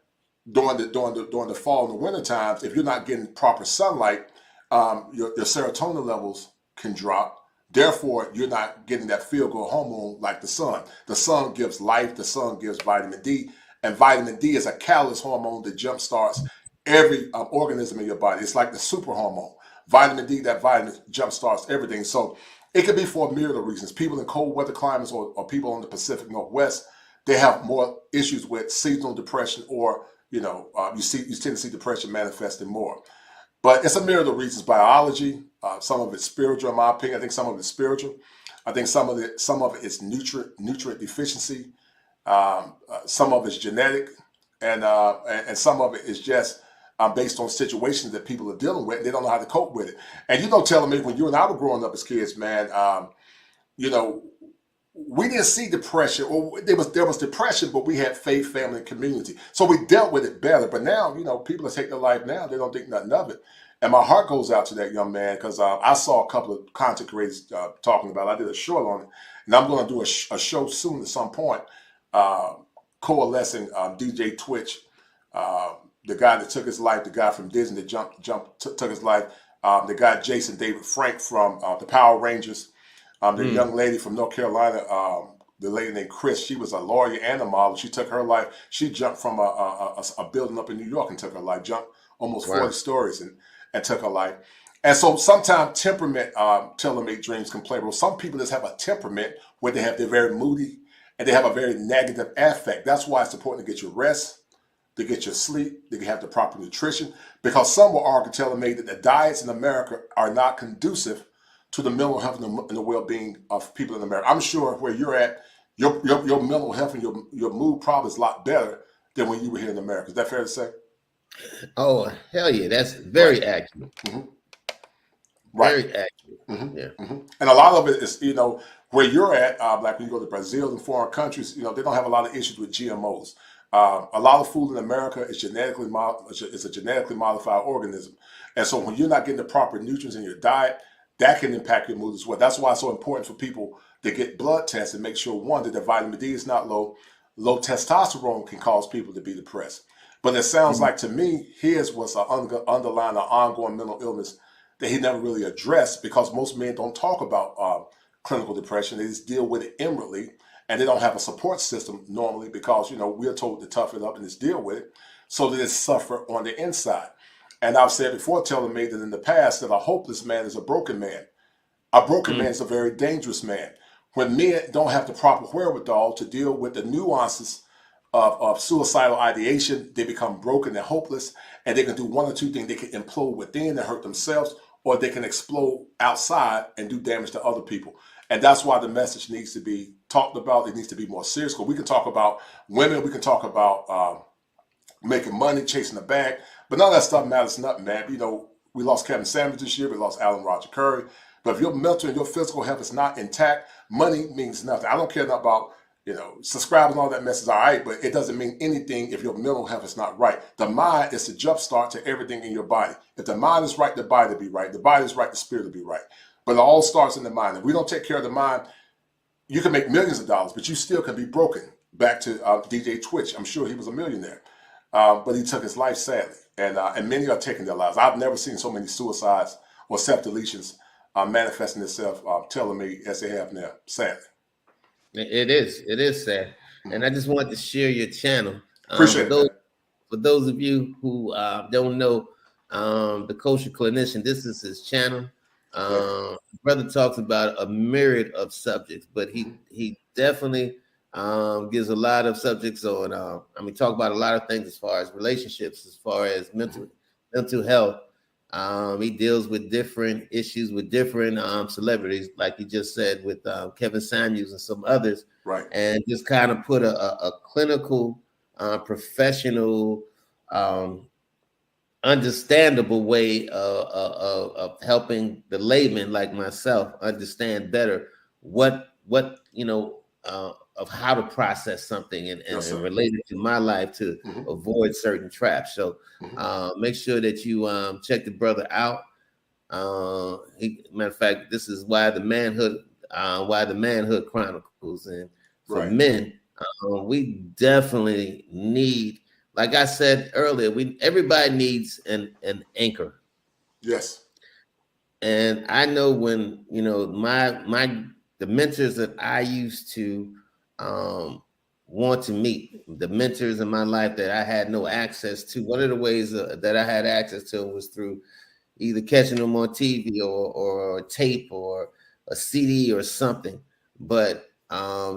during the fall and the winter times, if you're not getting proper sunlight, your serotonin levels can drop. Therefore, you're not getting that feel-good hormone like the sun. The sun gives life. The sun gives vitamin D. And vitamin D is a catalyst hormone that jumpstarts every organism in your body. It's like the super hormone. Vitamin D, that vitamin jumpstarts everything. So it could be for a myriad of reasons. People in cold weather climates or people in the Pacific Northwest, they have more issues with seasonal depression, or you tend to see depression manifesting more. But it's a myriad of reasons. Biology, some of it's spiritual, in my opinion. I think some of it's spiritual. I think some of it is nutrient deficiency. Some of it's genetic, and some of it is just based on situations that people are dealing with. They don't know how to cope with it. And telling me when you and I were growing up as kids, man, we didn't see depression, or there was depression, but we had faith, family, and community. So we dealt with it better. But now, people that take their life now, they don't think nothing of it. And my heart goes out to that young man, because I saw a couple of content creators talking about it. I did a short on it, and I'm going to do a show soon at some point, coalescing DJ Twitch, the guy that took his life, the guy from Disney that took his life, the guy Jason David Frank from the Power Rangers, the young lady from North Carolina, the lady named Chris. She was a lawyer and a model. She took her life. She jumped from a building up in New York and took her life. Jumped almost 40 stories and took her life. And so sometimes temperament, tailor-made dreams can play a role. Some people just have a temperament where they're very moody and they have a very negative affect. That's why it's important to get your rest. to get your sleep, to have the proper nutrition, because some will argue, telling me that the diets in America are not conducive to the mental health and the well-being of people in America. I'm sure where you're at, your mental health and your mood probably is a lot better than when you were here in America. Is that fair to say? Oh, hell yeah. That's very accurate. Mm-hmm. Right. Very accurate. Mm-hmm. Yeah. Mm-hmm. And a lot of it is, where you're at, like when you go to Brazil and foreign countries, they don't have a lot of issues with GMOs. A lot of food in America is it's a genetically modified organism. And so when you're not getting the proper nutrients in your diet, that can impact your mood as well. That's why it's so important for people to get blood tests and make sure, one, that their vitamin D is not low. Low testosterone can cause people to be depressed. But it sounds like to me, his was an underlying or ongoing mental illness that he never really addressed, because most men don't talk about clinical depression. They just deal with it inwardly, and they don't have a support system normally because, we're told to tough it up and just deal with it, so that it's suffer on the inside. And I've said before, telling me that in the past, that a hopeless man is a broken man. A broken man is a very dangerous man. When men don't have the proper wherewithal to deal with the nuances of suicidal ideation, they become broken and hopeless, and they can do one or two things. They can implode within and hurt themselves, or they can explode outside and do damage to other people. And that's why the message needs to be talked about. It needs to be more serious, because we can talk about women, we can talk about making money, chasing the bag, but none of that stuff matters nothing, man. We lost Kevin Samuels this year, we lost Alan Roger Curry. But if your mental and your physical health is not intact, money means nothing. I don't care about, subscribing and all that mess is all right, but it doesn't mean anything if your mental health is not right. The mind is the jump start to everything in your body. If the mind is right, the body will be right. The body is right, the spirit will be right. But it all starts in the mind. If we don't take care of the mind, you can make millions of dollars, but you still can be broken. Back to DJ Twitch. I'm sure he was a millionaire, but he took his life sadly. And many are taking their lives. I've never seen so many suicides or self-deletions manifesting itself, telling me as they have now, sadly. It is sad. And I just wanted to share your channel. Appreciate it. For those of you who don't know, the Kosher Clinician, this is his channel. Brother talks about a myriad of subjects, but he definitely gives a lot of subjects on, talk about a lot of things as far as relationships, as far as mental health. He deals with different issues with different celebrities, like you just said, with Kevin Samuels and some others, right? And just kind of put a clinical, professional, understandable way of helping the layman like myself understand better what of how to process something and relate it to my life to avoid certain traps. So make sure that you check the brother out. Matter of fact, this is why the manhood chronicles. And for men, we definitely need, like I said earlier, everybody needs an anchor. Yes. And I know when the mentors that I used to want to meet, the mentors in my life that I had no access to, one of the ways that I had access to was through either catching them on TV or tape or a CD or something. But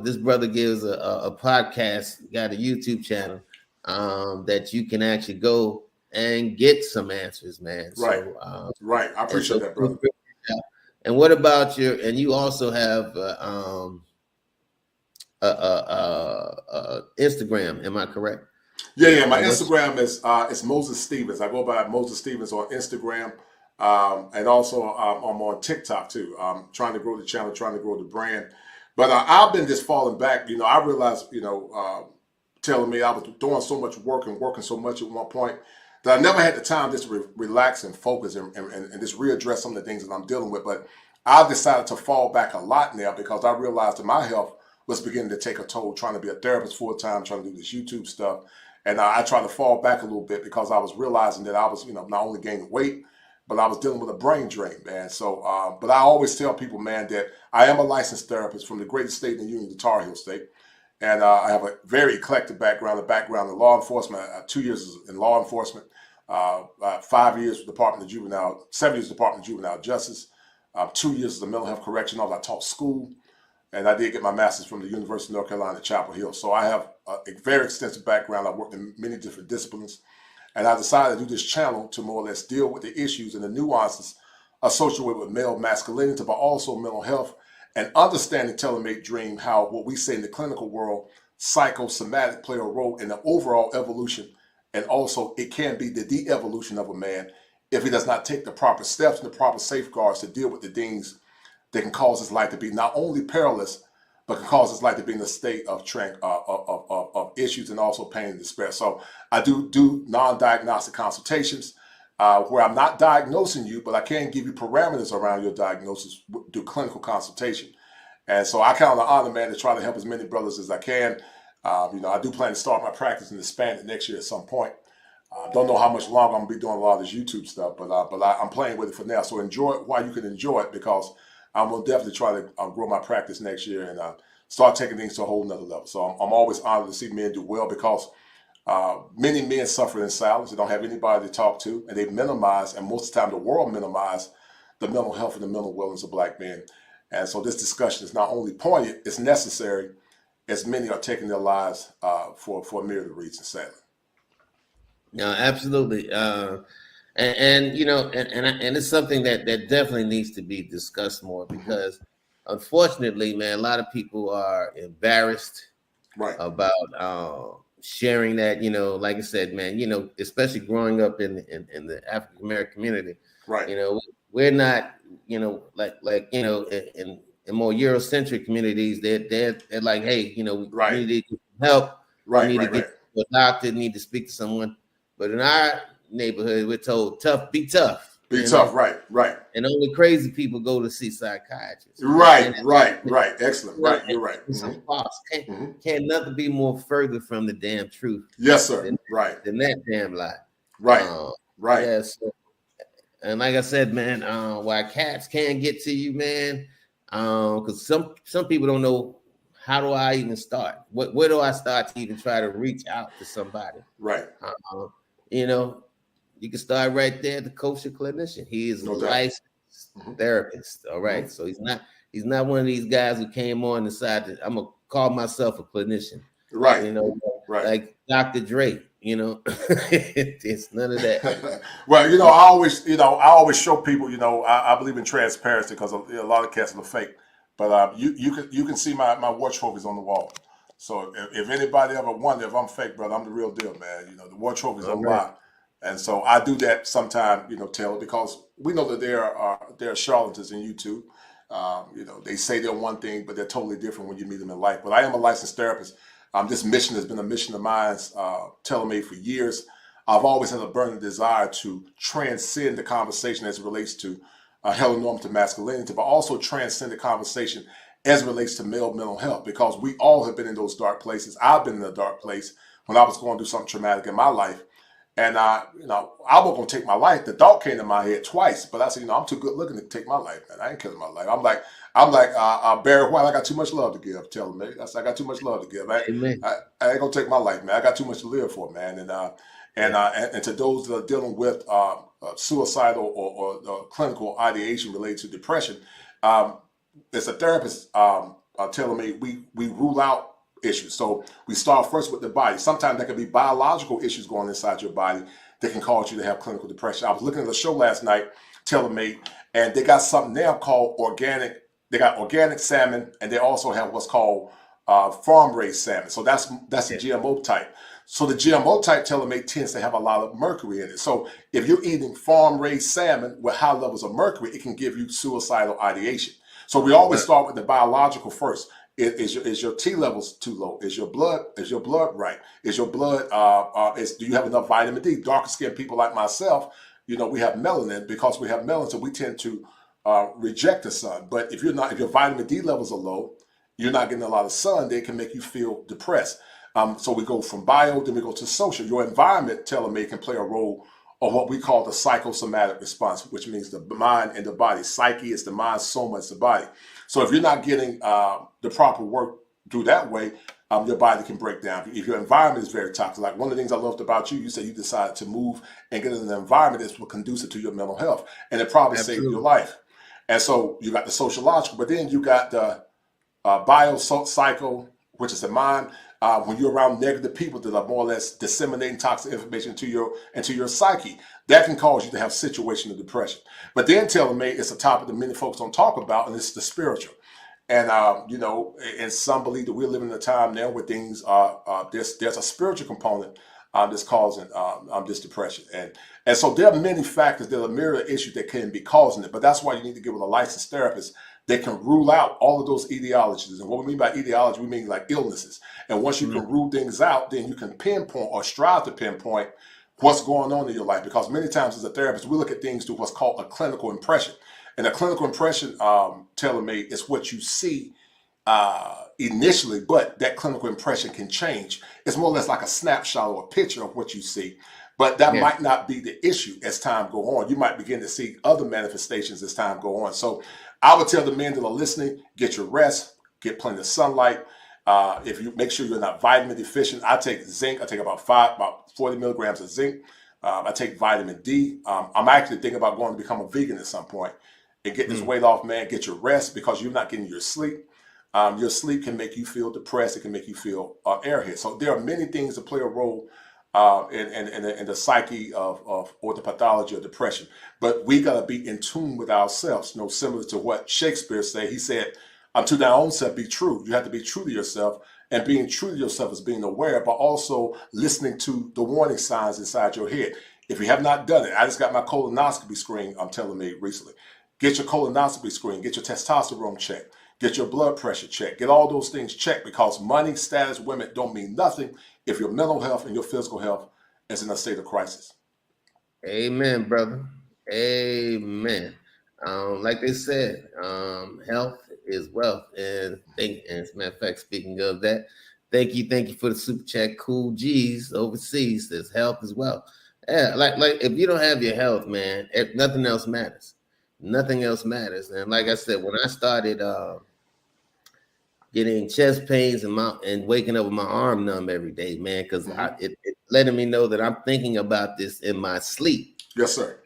this brother gives a podcast, got a YouTube channel that you can actually go and get some answers, man. Right. So, right. I appreciate that, brother. And what about and you also have Instagram, am I correct? Yeah. My Instagram is Moses Stevens. I go by Moses Stevens on Instagram. And also I'm on TikTok too. Trying to grow the channel, trying to grow the brand. But I've been just falling back. I realized, telling me I was doing so much work and working so much at one point that I never had the time just to relax and focus and just readdress some of the things that I'm dealing with. But I decided to fall back a lot now because I realized that my health was beginning to take a toll, trying to be a therapist full time, trying to do this YouTube stuff. And I tried to fall back a little bit because I was realizing that I was, not only gaining weight, but I was dealing with a brain drain, man. So, but I always tell people, man, that I am a licensed therapist from the greatest state in the Union, the Tar Heel State. And I have a very eclectic background, in law enforcement, 2 years in law enforcement, 5 years with the Department of Juvenile, 7 years with the Department of Juvenile Justice, 2 years as a mental health correctional. I taught school. and I did get my master's from the University of North Carolina at Chapel Hill. So I have a very extensive background. I've worked in many different disciplines, and I decided to do this channel to more or less deal with the issues and the nuances associated with male masculinity, but also mental health and understanding telomate dream, how what we say in the clinical world, psychosomatic play a role in the overall evolution. And also it can be the de-evolution of a man if he does not take the proper steps and the proper safeguards to deal with the things that can cause his life to be not only perilous, but can cause his life to be in a state of issues and also pain and despair. So I do non-diagnostic consultations where I'm not diagnosing you, but I can give you parameters around your diagnosis through clinical consultation. And so I count on the honor, man, to try to help as many brothers as I can. I do plan to start my practice and expand it next year at some point. Don't know how much longer I'm gonna be doing a lot of this YouTube stuff, but I'm playing with it for now. So enjoy it while you can enjoy it, because I'm gonna definitely try to grow my practice next year and start taking things to a whole nother level. So I'm always honored to see men do well, because many men suffer in silence. They don't have anybody to talk to, and they minimize, and most of the time the world minimize the mental health and the mental wellness of Black men. And so this discussion is not only poignant, it's necessary, as many are taking their lives for a myriad of reasons, sadly. No, absolutely. And it's something that definitely needs to be discussed more, because unfortunately, man, a lot of people are embarrassed about sharing that, like I said, man, especially growing up in the African American community, we're not, in more Eurocentric communities, they're like, hey, we need to get help, we need to get to a doctor, need to speak to someone. But in our neighborhood, we're told be tough. Be tough, right. And only crazy people go to see psychiatrists. Right. Excellent. Right, you're right. It's false. Can't nothing be more further from the damn truth. Yes, sir. Than that damn lie. Right. Yes. And like I said, man, why cats can't get to you, man, because some people don't know, how do I even start? Where do I start to even try to reach out to somebody? Right. You can start right there. The kosher clinician. He is a licensed therapist. All right. So he's not one of these guys who came on and decided I'm gonna call myself a clinician. Right. Like Dr. Dre. It's none of that. Well, I always show people. I believe in transparency, because a lot of cats are fake. But you can see my war trophies on the wall. So if anybody ever wonder if I'm fake, brother, I'm the real deal, man. The war trophies don't lie. And so I do that sometime, Taylor, because we know that there are charlatans in YouTube. They say they're one thing, but they're totally different when you meet them in life. But I am a licensed therapist. This mission has been a mission of mine, TeleMade, for years. I've always had a burning desire to transcend the conversation as it relates to heteronormative masculinity, but also transcend the conversation as it relates to male mental health, because we all have been in those dark places. I've been in a dark place when I was going through something traumatic in my life. And I wasn't going to take my life. The thought came to my head twice, but I said, I'm too good looking to take my life, man. I ain't killing my life. I'm like Barry White. I got too much love to give. Tell me, I got too much love to give. I ain't gonna take my life, man. I got too much to live for, man. And to those that are dealing with suicidal or clinical ideation related to depression, as a therapist, telling me we rule out issues. So we start first with the body. Sometimes there can be biological issues going inside your body that can cause you to have clinical depression. I was looking at a show last night, TeleMade, and they got something now called organic. They got organic salmon, and they also have what's called farm-raised salmon. So that's a GMO type. So the GMO type TeleMade tends to have a lot of mercury in it. So if you're eating farm-raised salmon with high levels of mercury, it can give you suicidal ideation. So we always start with the biological first. Is your T levels too low? Is your blood right? Is your blood do you have enough vitamin D? Darker skinned people like myself, we have melanin. Because we have melanin, so we tend to reject the sun. But if your vitamin D levels are low, you're not getting a lot of sun, they can make you feel depressed. So we go from bio, then we go to social. Your environment, TeleMade, can play a role of what we call the psychosomatic response, which means the mind and the body. Psyche is the mind, soma is the body. So if you're not getting the proper work through that way, your body can break down. If your environment is very toxic, like one of the things I loved about you, you said you decided to move and get in an environment that's conducive to your mental health, and it probably saved your life. And so you got the sociological, but then you got the Biopsycho, which is the mind. When you're around negative people that are more or less disseminating toxic information into your psyche, that can cause you to have situational depression. But then telomate is a topic that many folks don't talk about, and it's the spiritual. And and some believe that we're living in a time now where things are there's a spiritual component that's causing this depression, and so there are many factors. There are myriad issues that can be causing it, but that's why you need to get with a licensed therapist that can rule out all of those etiologies. And what we mean by etiology, we mean like illnesses. And once you can rule things out, then you can pinpoint or strive to pinpoint what's going on in your life. Because many times as a therapist, we look at things through what's called a clinical impression. And a clinical impression, telomate, is what you see initially, but that clinical impression can change. It's more or less like a snapshot or a picture of what you see. But that might not be the issue as time go on. You might begin to see other manifestations as time go on. So I would tell the men that are listening, get your rest, get plenty of sunlight. If you make sure you're not vitamin deficient, I take zinc. I take about 40 milligrams of zinc. I take vitamin D. I'm actually thinking about going to become a vegan at some point and get this weight off, man. Get your rest because you're not getting your sleep. Your sleep can make you feel depressed. It can make you feel airhead. So there are many things that play a role in the psyche of or the pathology of depression. But we got to be in tune with ourselves, similar to what Shakespeare said. He said, to thy own self be true. You have to be true to yourself, and being true to yourself is being aware, but also listening to the warning signs inside your head. If you have not done it, I just got my colonoscopy screen, I'm telling me recently. Get your colonoscopy screen, get your testosterone checked, get your blood pressure checked, get all those things checked, because money, status, women don't mean nothing if your mental health and your physical health is in a state of crisis. Amen, brother. Amen. Like they said, health is wealth. And as a matter of fact, speaking of that, thank you for the super chat. Cool G's overseas says health is wealth. Yeah, like if you don't have your health, man, nothing else matters. Nothing else matters. And like I said, when I started getting chest pains and waking up with my arm numb every day, man, because it letting me know that I'm thinking about this in my sleep. Yes, sir.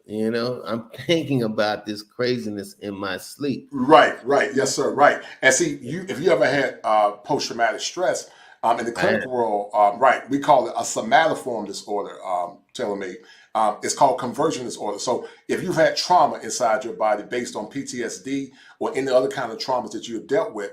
I'm thinking about this craziness in my sleep. Right. Yes, sir. Right. And see, if you ever had post-traumatic stress in the clinical world, we call it a somatoform disorder, telomate. It's called conversion disorder. So if you've had trauma inside your body based on PTSD or any other kind of traumas that you have dealt with,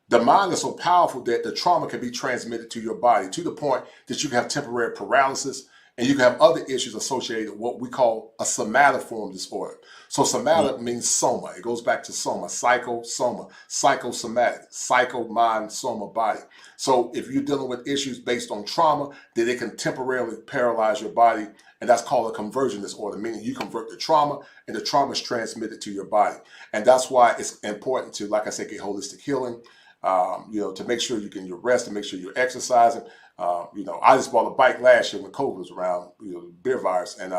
the mind is so powerful that the trauma can be transmitted to your body to the point that you can have temporary paralysis, and you can have other issues associated with what we call a somatoform disorder. So somatic means soma. It goes back to soma, psychosomatic, psycho, mind, soma, body. So if you're dealing with issues based on trauma, then it can temporarily paralyze your body, and that's called a conversion disorder, meaning you convert the trauma, and the trauma is transmitted to your body. And that's why it's important to, like I said, get holistic healing, to make sure you can rest, to make sure you're exercising. I just bought a bike last year when COVID was around, beer virus, and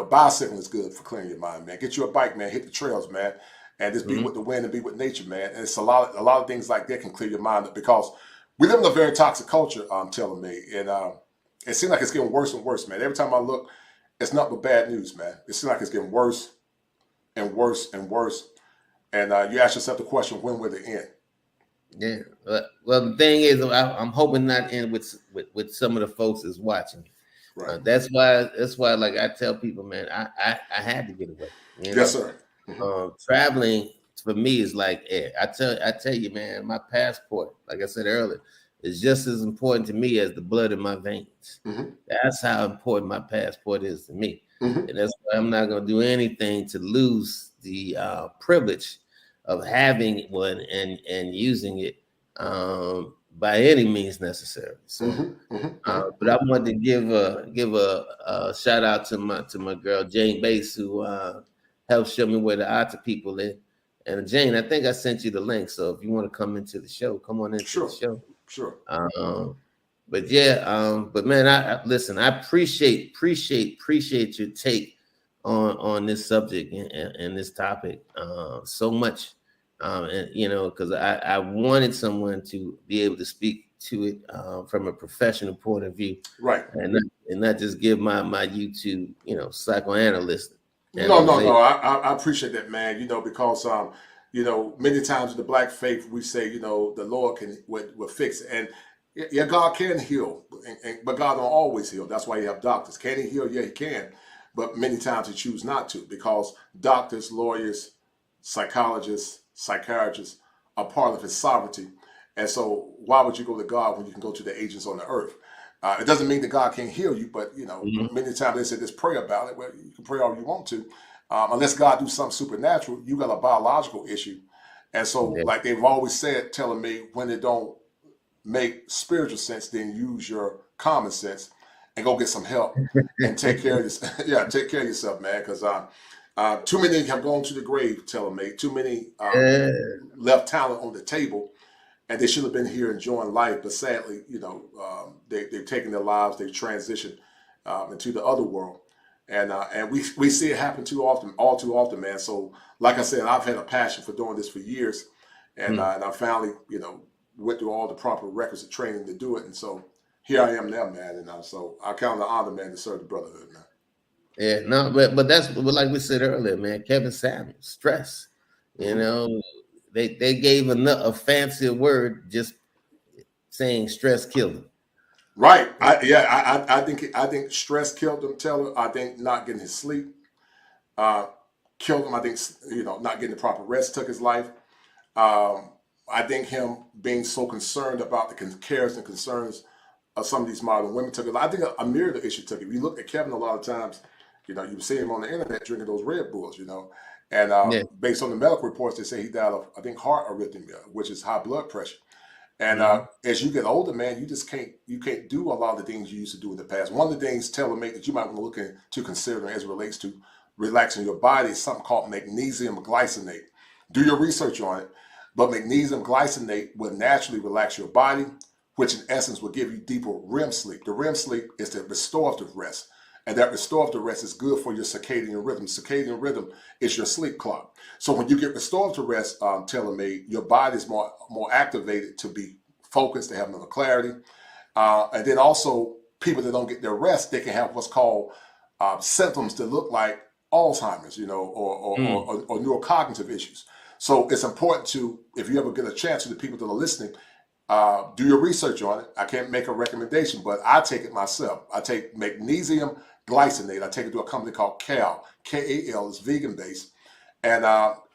bicycling is good for clearing your mind, man. Get you a bike, man. Hit the trails, man, and just be with the wind and be with nature, man. And it's a lot of things like that can clear your mind up, because we live in a very toxic culture. I'm telling me, and it seems like it's getting worse and worse, man. Every time I look, it's nothing but bad news, man. It seems like it's getting worse and worse and worse. And you ask yourself the question, when will it end? Yeah. Well, the thing is, I'm hoping not end with some of the folks that's watching. Right. That's why, like I tell people, man, I had to get away. Yes, sir. Mm-hmm. Traveling for me is like air. I tell you, man, my passport, like I said earlier, is just as important to me as the blood in my veins. Mm-hmm. That's how important my passport is to me. Mm-hmm. And that's why I'm not going to do anything to lose the privilege of having one and using it by any means necessary. So, but I wanted to give a shout out to my girl Jane Bass, who helped show me where the Otter people live. And Jane, I think I sent you the link. So if you want to come into the show, come on into the show. Sure. But yeah, but man, I listen. I appreciate your take on this subject and this topic so much. And because I wanted someone to be able to speak to it from a professional point of view, right? And not just give my YouTube, psychoanalyst. No. I appreciate that, man. Because many times in the Black faith, we say, the Lord will fix it. And yeah, God can heal, but God don't always heal. That's why you have doctors. Can he heal? Yeah, he can. But many times he chooses not to, because doctors, lawyers, psychologists, psychiatrists are part of his sovereignty. And so why would you go to God when you can go to the agents on the earth? It doesn't mean that God can't heal you, but, many times they say, just pray about it. Well, you can pray all you want to. Unless God do something supernatural, you got a biological issue. And so, like they've always said, telling me, when it don't make spiritual sense, then use your common sense and go get some help and take care of yourself. Yeah, take care of yourself, man. Because too many have gone to the grave, telling me. Too many left talent on the table, and they should have been here enjoying life. But sadly, they've taken their lives. They've transitioned into the other world. And we see it happen all too often, man. So, like I said, I've had a passion for doing this for years, and I finally, went through all the proper records of training to do it. And so here I am now, man. And so I count it an honor, man, to serve the brotherhood, man. Yeah, no, but that's like we said earlier, man. Kevin Samuels, stress. They gave a fancier word, just saying stress killed him. Right. I think stress killed him, Taylor. I think not getting his sleep killed him. I think not getting the proper rest took his life. I think him being so concerned about the cares and concerns of some of these modern women took it. I think a myriad of issues took it. If you look at Kevin, a lot of times, you see him on the internet drinking those Red Bulls, and based on the medical reports, they say he died of, I think, heart arrhythmia, which is high blood pressure. And as you get older, man, you can't do a lot of the things you used to do in the past. One of the things, Taylor-made, that you might want to look into considering as it relates to relaxing your body is something called magnesium glycinate. Do your research on it. But magnesium glycinate will naturally relax your body, which in essence will give you deeper REM sleep. The REM sleep is the restorative rest. And that restorative rest is good for your circadian rhythm. Circadian rhythm is your sleep clock. So when you get restorative rest, Taylor-made, your body is more activated to be focused, to have mental clarity. And then also, people that don't get their rest, they can have what's called symptoms that look like Alzheimer's, or neurocognitive issues. So it's important to, if you ever get a chance, to the people that are listening, do your research on it. I can't make a recommendation, but I take it myself. I take magnesium glycinate. I take it to a company called KAL. KAL is vegan based, and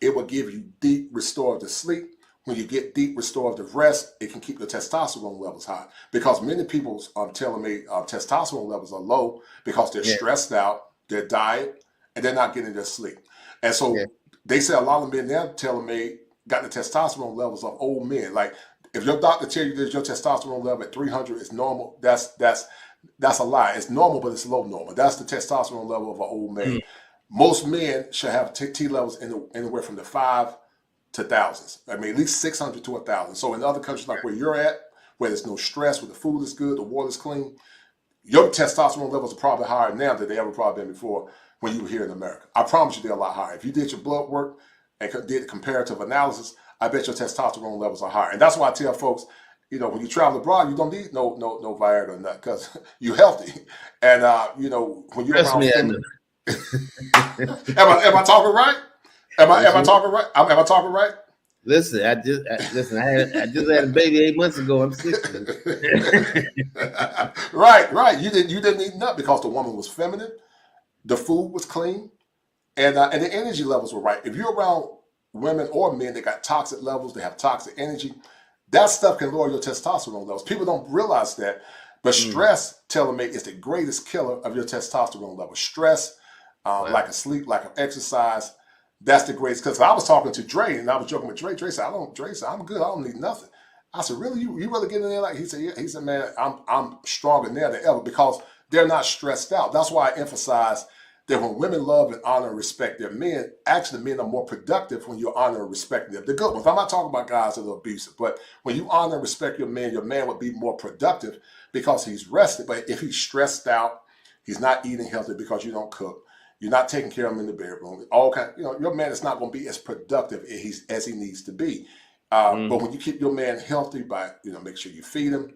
it will give you deep restorative sleep. When you get deep restorative rest, it can keep the testosterone levels high, because many people's testosterone levels are low because they're stressed out, their diet, and they're not getting their sleep. And so they say a lot of men now, telling me, got the testosterone levels of old men. Like, if your doctor tells you that your testosterone level at 300 is normal, that's a lie. It's normal, but it's low normal. That's the testosterone level of an old man. Most men should have T levels anywhere from the 5 to thousands. I mean, at least 600 to 1,000. So in other countries like where you're at, where there's no stress, where the food is good, the water's clean, your testosterone levels are probably higher now than they ever probably been before when you were here in America. I promise you they're a lot higher. If you did your blood work and did comparative analysis, I bet your testosterone levels are higher. And that's why I tell folks, when you travel abroad, you don't need no Viagra or nothing, because you're healthy. And when you're around women, am I talking right? Am I talking right? Am I talking right? Listen, I just had a baby 8 months ago. I'm 60. Right. You didn't need nothing, because the woman was feminine, the food was clean, and the energy levels were right. If you're around women or men that got toxic levels, they have toxic energy, that stuff can lower your testosterone levels. People don't realize that, but stress, Taylor-made, is the greatest killer of your testosterone level. Stress, lack of sleep, lack of exercise, that's the greatest. Because I was talking to Dre, and I was joking with Dre. Dre said, I'm good. I don't need nothing. I said, really? You really getting in there? Like, he said, yeah. He said, man, I'm stronger now than ever, because they're not stressed out. That's why I emphasize that when women love and honor and respect their men, actually men are more productive when you honor and respect them. The good ones. I'm not talking about guys that are abusive, but when you honor and respect your man would be more productive because he's rested. But if he's stressed out, he's not eating healthy because you don't cook, you're not taking care of him in the bedroom, your man is not going to be as productive as he needs to be. But when you keep your man healthy by, make sure you feed him,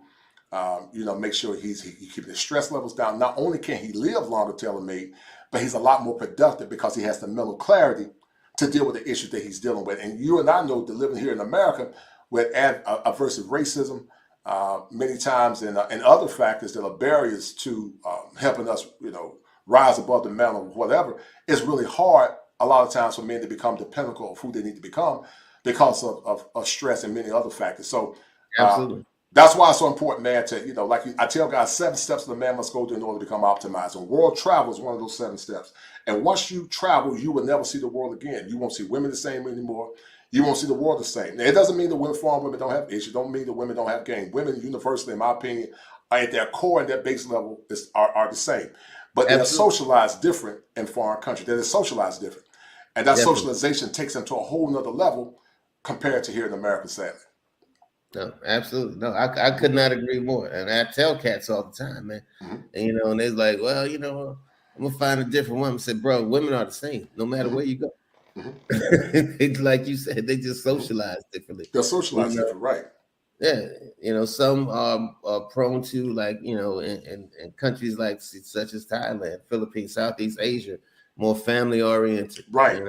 make sure he's keeping his stress levels down. Not only can he live longer, Taylor-made, but he's a lot more productive because he has the mental clarity to deal with the issues that he's dealing with. And you and I know that living here in America with aversive racism, many times, and other factors that are barriers to helping us, rise above the mantle of whatever, it's really hard a lot of times for men to become the pinnacle of who they need to become because of stress and many other factors. So Absolutely. That's why it's so important, man, to, like I tell guys, 7 steps that a man must go through in order to become optimized. And world travel is one of those 7 steps. And once you travel, you will never see the world again. You won't see women the same anymore. You won't see the world the same. Now, it doesn't mean that foreign women don't have issues. It don't mean that women don't have game. Women, universally, in my opinion, are at their core and their base level are the same. But they're socialized different in foreign countries. They're socialized different. And that socialization takes them to a whole nother level compared to here in America, sadly. No, absolutely. No, I could not agree more. And I tell cats all the time, man. And, and they're like, well, I'm going to find a different woman. I said, bro, women are the same, no matter where you go. Like you said, they just socialize differently. They're socialized different, right. Yeah. Some are prone to, like, in countries like such as Thailand, Philippines, Southeast Asia, more family oriented. Right.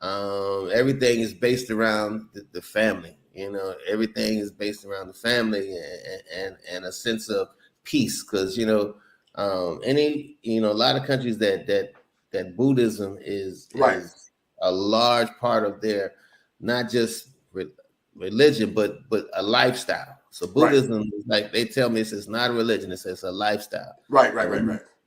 Everything is based around the family. Everything is based around the family and a sense of peace. Because a lot of countries that Buddhism is a large part of their, not just religion, but a lifestyle. So Buddhism is like, they tell me it's not a religion, it's a lifestyle. Right.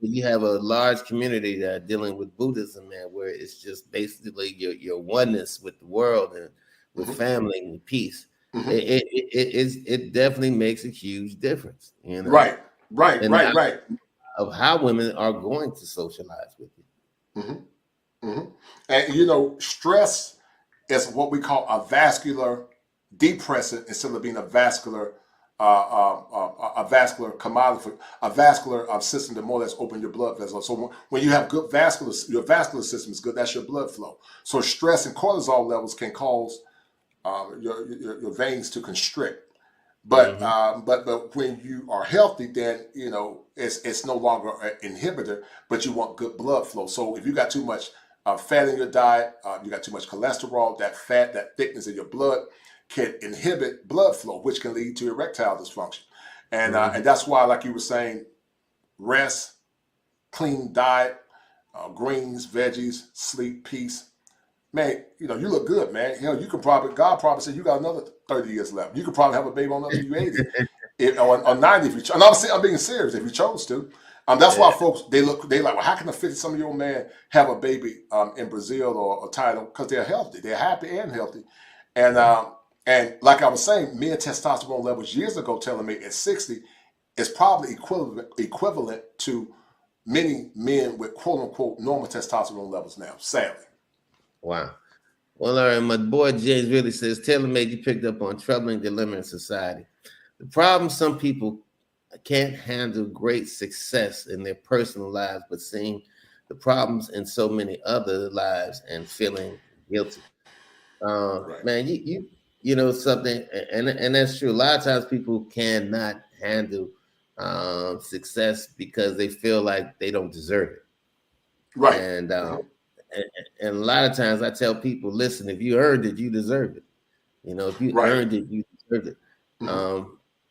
You have a large community that are dealing with Buddhism, man, where it's just basically your oneness with the world and with family and peace. It definitely makes a huge difference. Right. Of how women are going to socialize with you. And stress is what we call a vascular depressant instead of being a vascular commodity, a vascular system that more or less open your blood vessels. So when you have good your vascular system is good, that's your blood flow. So stress and cortisol levels can cause your veins to constrict. But but when you are healthy, then it's no longer an inhibitor, but you want good blood flow. So if you got too much fat in your diet, you got too much cholesterol, that fat, that thickness in your blood can inhibit blood flow, which can lead to erectile dysfunction. And and that's why, like you were saying, rest, clean diet, greens, veggies, sleep, peace. Man, you look good, man. You can God probably said you got another 30 years left. You could probably have a baby on another 80 or 90 if you chose. And I'm being serious, if you chose to. That's why folks, they like, well, how can a 50-some-year-old man have a baby in Brazil or Thailand? Because they're healthy. They're happy and healthy. And like I was saying, men testosterone levels years ago telling me at 60 is probably equivalent to many men with quote-unquote normal testosterone levels now, sadly. Wow. Well, all right, my boy James really says, tailor-made, you picked up on troubling dilemma in society. The problem, some people can't handle great success in their personal lives, but seeing the problems in so many other lives and feeling guilty. Man, you know something, and that's true. A lot of times people cannot handle success because they feel like they don't deserve it. Right. And a lot of times I tell people, listen, if you earned it, you deserve it. If you earned it, you deserve it.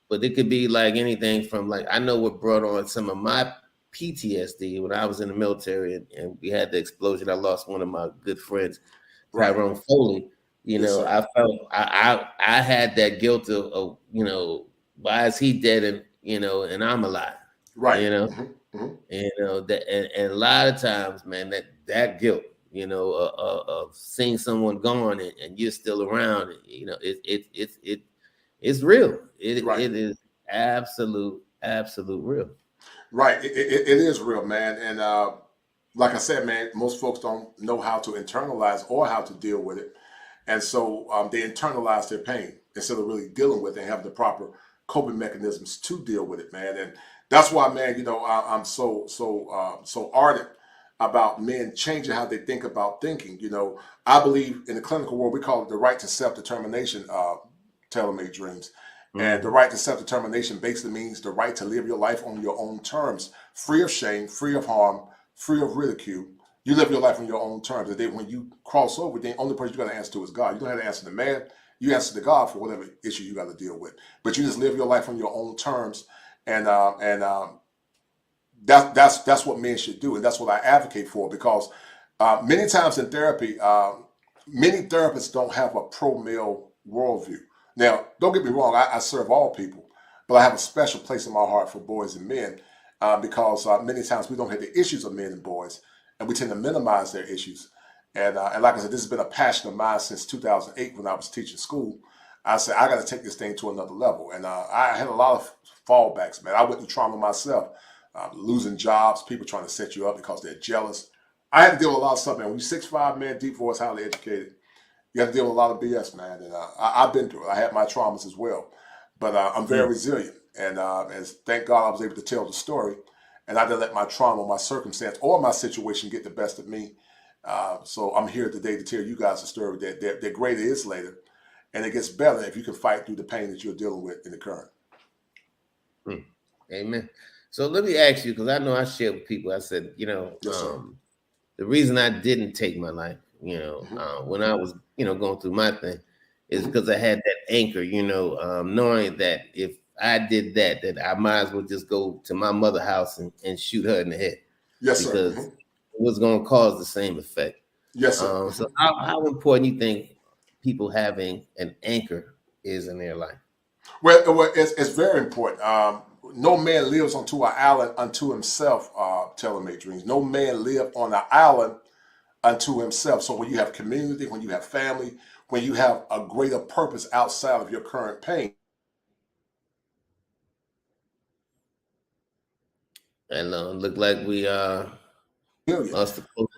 But it could be like anything from, like, I know what brought on some of my PTSD when I was in the military and we had the explosion. I lost one of my good friends, Tyrone Foley. I felt I had that guilt of why is he dead and I'm alive, right? That and a lot of times, man, that guilt, of seeing someone gone and you're still around, it's real. It is absolute real. Right, it is real, man. And like I said, man, most folks don't know how to internalize or how to deal with it. And so they internalize their pain instead of really dealing with it and have the proper coping mechanisms to deal with it, man. And that's why, man, I'm so ardent about men changing how they think about thinking. I believe in the clinical world, we call it the right to self-determination, tailor-made dreams. And the right to self-determination basically means the right to live your life on your own terms, free of shame, free of harm, free of ridicule. You live your life on your own terms. And then when you cross over, the only person you got to answer to is God. You don't have to answer the man. You answer to God for whatever issue you got to deal with. But you just live your life on your own terms, and that's what men should do, and that's what I advocate for. Because many times in therapy, many therapists don't have a pro-male worldview. Now, don't get me wrong. I serve all people, but I have a special place in my heart for boys and men because many times we don't have the issues of men and boys, and we tend to minimize their issues. And like I said, this has been a passion of mine since 2008 when I was teaching school. I said, I got to take this thing to another level. And I had a lot of fallbacks, man. I went through trauma myself, losing jobs, people trying to set you up because they're jealous. I had to deal with a lot of stuff, man. When you're 6'5", man, deep voice, highly educated, you have to deal with a lot of BS, man. And I've been through it. I had my traumas as well. But I'm very resilient. And thank God I was able to tell the story. And I didn't let my trauma, my circumstance, or my situation get the best of me. So I'm here today to tell you guys a story that greater is later. And it gets better if you can fight through the pain that you're dealing with in the current. Amen. So let me ask you, because I know I shared with people, I said, the reason I didn't take my life, when I was, going through my thing is because I had that anchor, knowing that if I did that I might as well just go to my mother's house and shoot her in the head. Yes, sir. Because it was going to cause the same effect. Yes, sir. So how important you think people having an anchor is in their life? Well, it's very important. No man lives onto an island unto himself, Telemate Dreams. No man live on an island unto himself. So when you have community, when you have family, when you have a greater purpose outside of your current pain. And look like we lost the focus.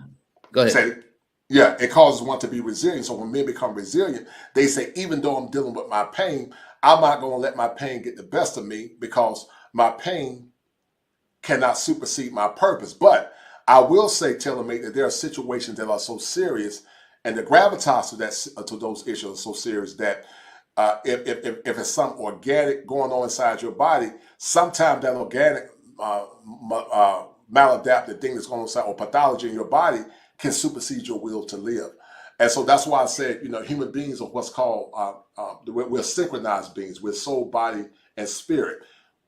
Go ahead. Yeah, it causes one to be resilient. So when men become resilient, they say, even though I'm dealing with my pain, I'm not going to let my pain get the best of me because my pain cannot supersede my purpose. But I will say, Telemate, that there are situations that are so serious, and the gravitas to those issues are so serious that if it's some organic going on inside your body, sometimes that organic maladaptive thing that's going on inside or pathology in your body can supersede your will to live. And so that's why I said, human beings are what's called, we're synchronized beings. We're soul, body, and spirit.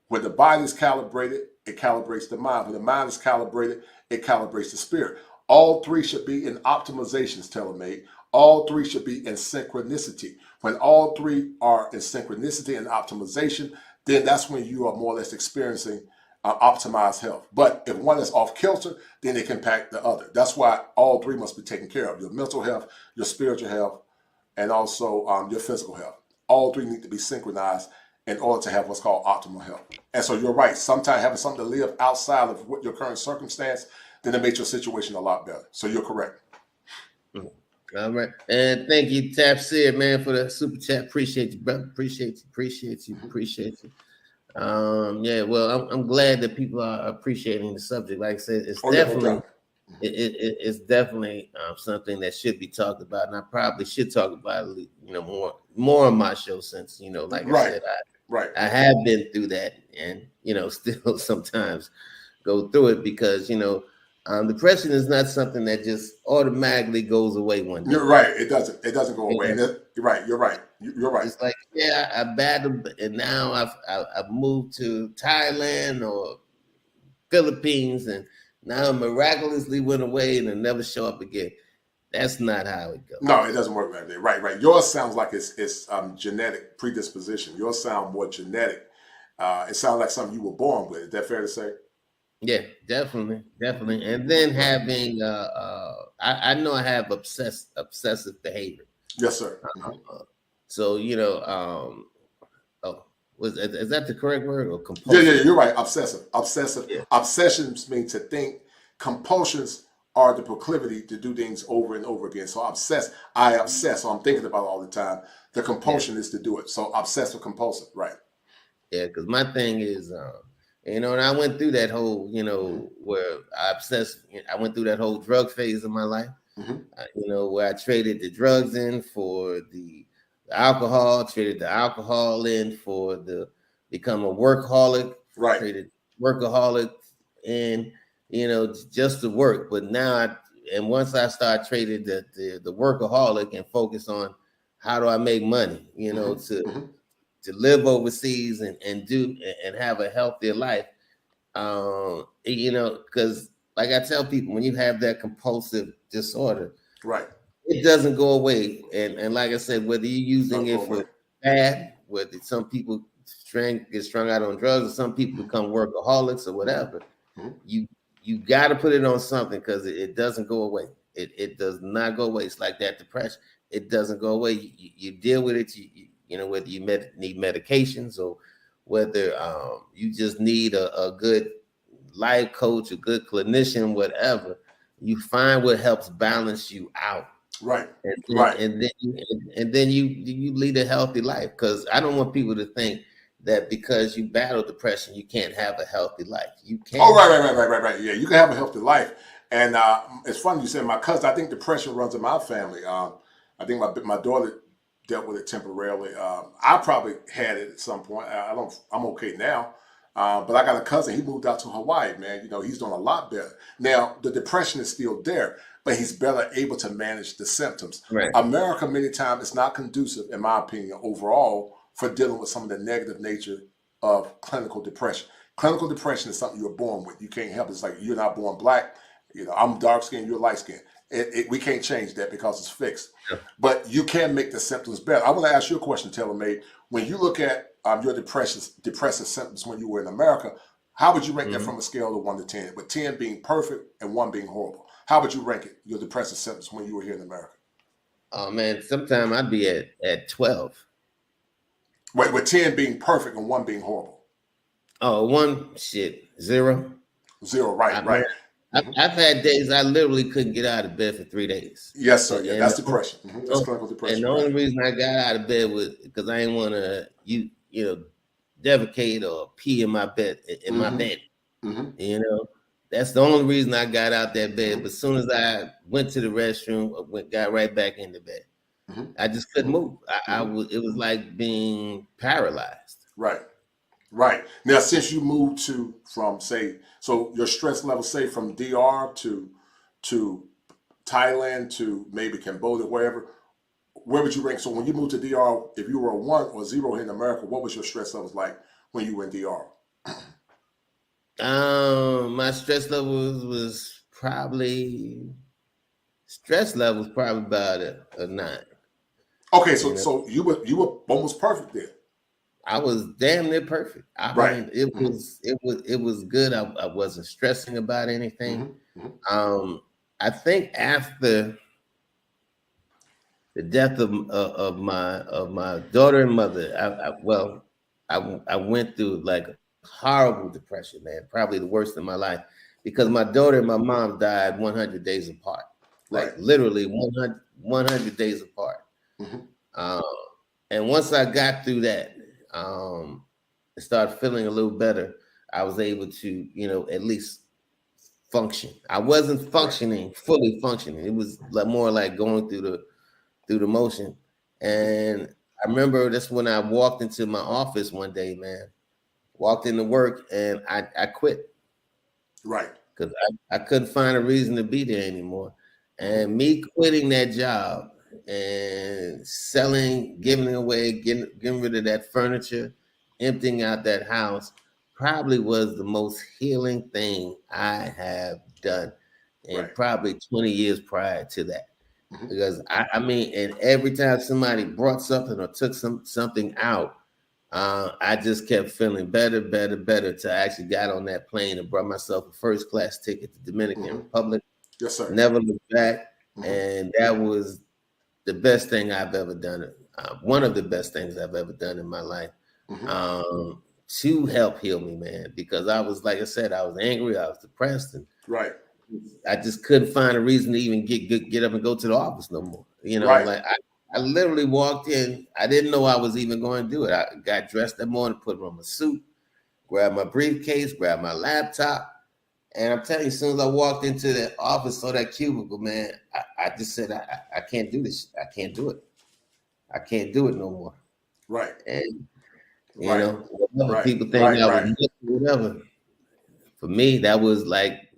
When the body is calibrated, it calibrates the mind. When the mind is calibrated, it calibrates the spirit. All three should be in optimizations, Telemate. All three should be in synchronicity. When all three are in synchronicity and optimization, then that's when you are more or less experiencing optimized health. But if one is off kilter, then it can impact the other. That's why all three must be taken care of: your mental health, your spiritual health, and also your physical health. All three need to be synchronized in order to have what's called optimal health. And so you're right. Sometimes having something to live outside of what your current circumstance, then it makes your situation a lot better. So you're correct. All right. And thank you, Tafsir, man, for the super chat. Appreciate you, brother. Appreciate you. Yeah, well, I'm glad that people are appreciating the subject. Like I said, it's it's definitely something that should be talked about, and I probably should talk about it, more on my show since like I said, I have been through that, and still sometimes go through it because depression is not something that just automatically goes away one day. You're right. It doesn't go away. And you're right. It's like, I battled, and now I've moved to Thailand or Philippines, and now it miraculously went away and it'll never show up again. That's not how it goes. No, it doesn't work like that. Right. Yours sounds like it's genetic predisposition. Yours sound more genetic. It sounds like something you were born with. Is that fair to say? Yeah, definitely. And then having, I know I have obsessive behavior. Yes, sir. So is that the correct word or compulsion? Yeah, you're right. Obsessive. Yeah. Obsessions mean to think. Compulsions are the proclivity to do things over and over again. So I obsess. So I'm thinking about it all the time. The compulsion is to do it. So obsessive compulsive, right? Yeah, because my thing is, and I went through that whole, where I went through that whole drug phase of my life, where I traded the drugs in for the alcohol, traded the alcohol in for become a workaholic, right? Traded workaholic in, just to work. But now and once I start trading the workaholic and focus on how do I make money, to live overseas and do and have a healthier life. Because like I tell people, when you have that compulsive disorder, right, it doesn't go away. And like I said, whether you're using it for bad, whether some people get strung out on drugs, or some people become workaholics or whatever, you got to put it on something, because it doesn't go away. It does not go away. It's like that depression. It doesn't go away. You deal with it. Whether you need medications or whether you just need a good life coach, a good clinician, whatever, you find what helps balance you out. Right. And then you lead a healthy life, because I don't want people to think that because you battle depression, you can't have a healthy life. You can. Oh, right. Yeah, you can have a healthy life. And it's funny you said my cousin. I think depression runs in my family. I think my daughter dealt with it temporarily. I probably had it at some point. I'm okay now. But I got a cousin. He moved out to Hawaii, man. He's doing a lot better now. The depression is still there, but he's better able to manage the symptoms. Right. America, many times, is not conducive, in my opinion, overall, for dealing with some of the negative nature of clinical depression. Clinical depression is something you're born with. You can't help it. It's like you're not born black. I'm dark skinned, you're light skinned. We can't change that because it's fixed. Yeah. But you can make the symptoms better. I want to ask you a question, TaylorMade. When you look at your depressive symptoms when you were in America, how would you rank that from a scale of 1 to 10? With 10 being perfect and 1 being horrible. How would you rank it, your depressive symptoms, when you were here in America? Oh, man, sometimes I'd be at 12. Wait, with 10 being perfect and 1 being horrible. Oh, 0. 0, right. I've had days I literally couldn't get out of bed for 3 days. Yes, sir. Yeah, that's depression. That's clinical depression. And the only reason I got out of bed was because I didn't want to, defecate or pee in my bed. My bed. That's the only reason I got out that bed. But as soon as I went to the restroom, got right back into bed. I just couldn't move. It was like being paralyzed. Right. Now, since you moved from your stress level, say from DR to Thailand to maybe Cambodia, wherever, where would you rank? So when you moved to DR, if you were a 1 or 0 here in America, what was your stress levels like when you were in DR? My stress levels was probably about a 9. Okay, so you were almost perfect there. I was damn near perfect. I mean, it was good. I wasn't stressing about anything. I think after the death of my daughter and mother, I went through like a horrible depression, man. Probably the worst in my life, because my daughter and my mom died 100 days apart, like literally 100 days apart. And once I got through that, I started feeling a little better. I was able to, at least function. I wasn't fully functioning. It was more like going through the motion. And I remember that's when I walked into my office one day, man. Walked into work and I quit. Right. Because I couldn't find a reason to be there anymore. And me quitting that job and selling, giving away, getting rid of that furniture, emptying out that house, probably was the most healing thing I have done in probably 20 years prior to that. Because I mean, and every time somebody brought something or took something out, I just kept feeling better till I actually got on that plane and brought myself a first class ticket to Dominican Republic. Yes, sir. Never looked back. And that was the best thing I've ever done. One of the best things I've ever done in my life to help heal me, man. Because I was, like I said, I was angry, I was depressed, and I just couldn't find a reason to even get up and go to the office no more. Like I literally walked in. I didn't know I was even going to do it. I got dressed that morning, put on my suit, grabbed my briefcase, grabbed my laptop. And I'm telling you, as soon as I walked into the office or that cubicle, man, I just said, I can't do this. I can't do it. I can't do it no more. Right. And, whatever people think I was whatever. For me, that was like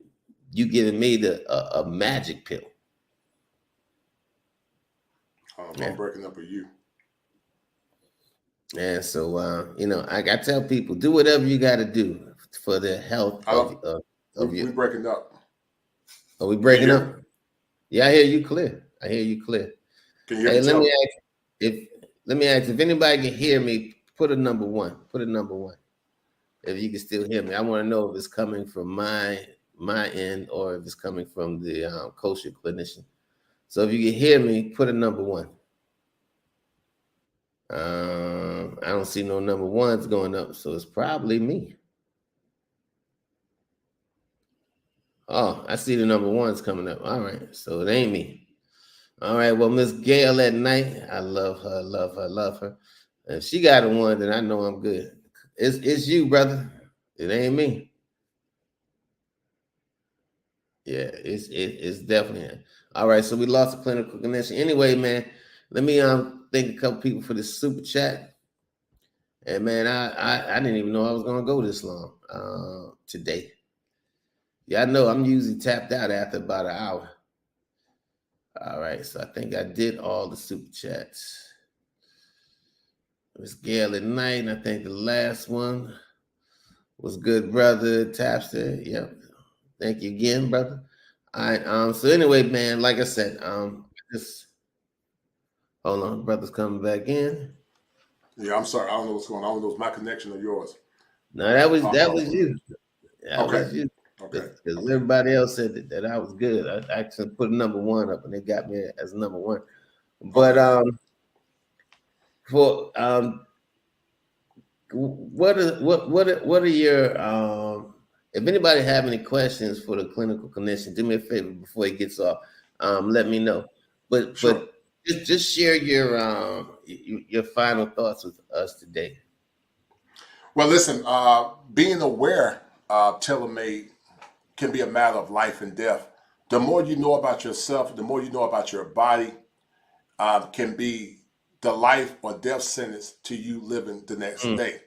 you giving me a magic pill. I'm breaking up with you. And so, you know, I tell people, do whatever you got to do for the health of you. We breaking up. Are we breaking up? Yeah, I hear you clear. I hear you clear. Can you hear me? Let me ask if anybody can hear me. Put a number one. Put a number one. If you can still hear me, I want to know if it's coming from my end or if it's coming from the kosher clinician. So if you can hear me, put a number one. I don't see no number ones going up, so it's probably me. Oh, I see the number ones coming up. All right, so it ain't me. All right, well, Miss Gail at night, I love her, love her, love her. If she got a one, then I know I'm good. It's you, brother. It ain't me. Yeah, it's definitely. All right, so we lost a clinical connection. Anyway, man, let me thank a couple people for this super chat. And man, I didn't even know I was gonna go this long today. Yeah, I know I'm usually tapped out after about an hour. All right, so I think I did all the super chats. Miss Gail at night, and I think the last one was good, brother Tapster. Yep. Thank you again, brother. All right. So anyway, man, like I said, just hold on, brother's coming back in. Yeah, I'm sorry. I don't know what's going on. I don't know if it's my connection or yours. No, that was you. That Okay. was you. Okay. Because everybody else said that I was good. I actually put a number one up, and they got me as number one. But what are your if anybody have any questions for the clinical clinician, do me a favor before he gets off. Let me know. But Sure. just share your final thoughts with us today. Well, listen, being aware of TaylorMade can be a matter of life and death. The more you know about yourself, the more you know about your body, can be the life or death sentence to you living the next day.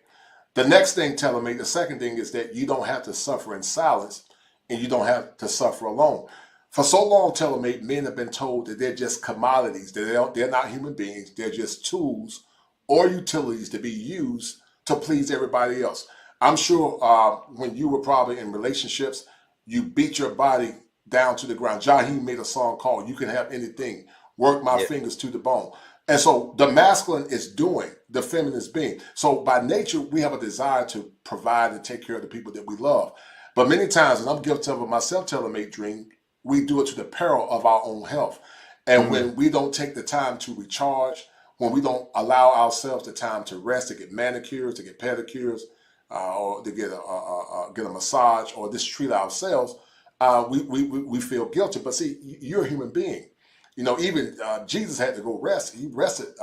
The next thing TaylorMade, the second thing is that you don't have to suffer in silence and you don't have to suffer alone. For so long, TaylorMade, men have been told that they're just commodities, that they're not human beings, they're just tools or utilities to be used to please everybody else. I'm sure when you were probably in relationships, you beat your body down to the ground. Jaheim made a song called "You Can Have Anything, Work My Fingers to the Bone." And so the masculine is doing, the feminine is being. So by nature, we have a desire to provide and take care of the people that we love. But many times, and I'm guilty of it myself, TaylorMade Dream, we do it to the peril of our own health. And when we don't take the time to recharge, when we don't allow ourselves the time to rest, to get manicures, to get pedicures, or to get a massage, or just treat ourselves, we feel guilty. But see, you're a human being. You know, even Jesus had to go rest. He rested.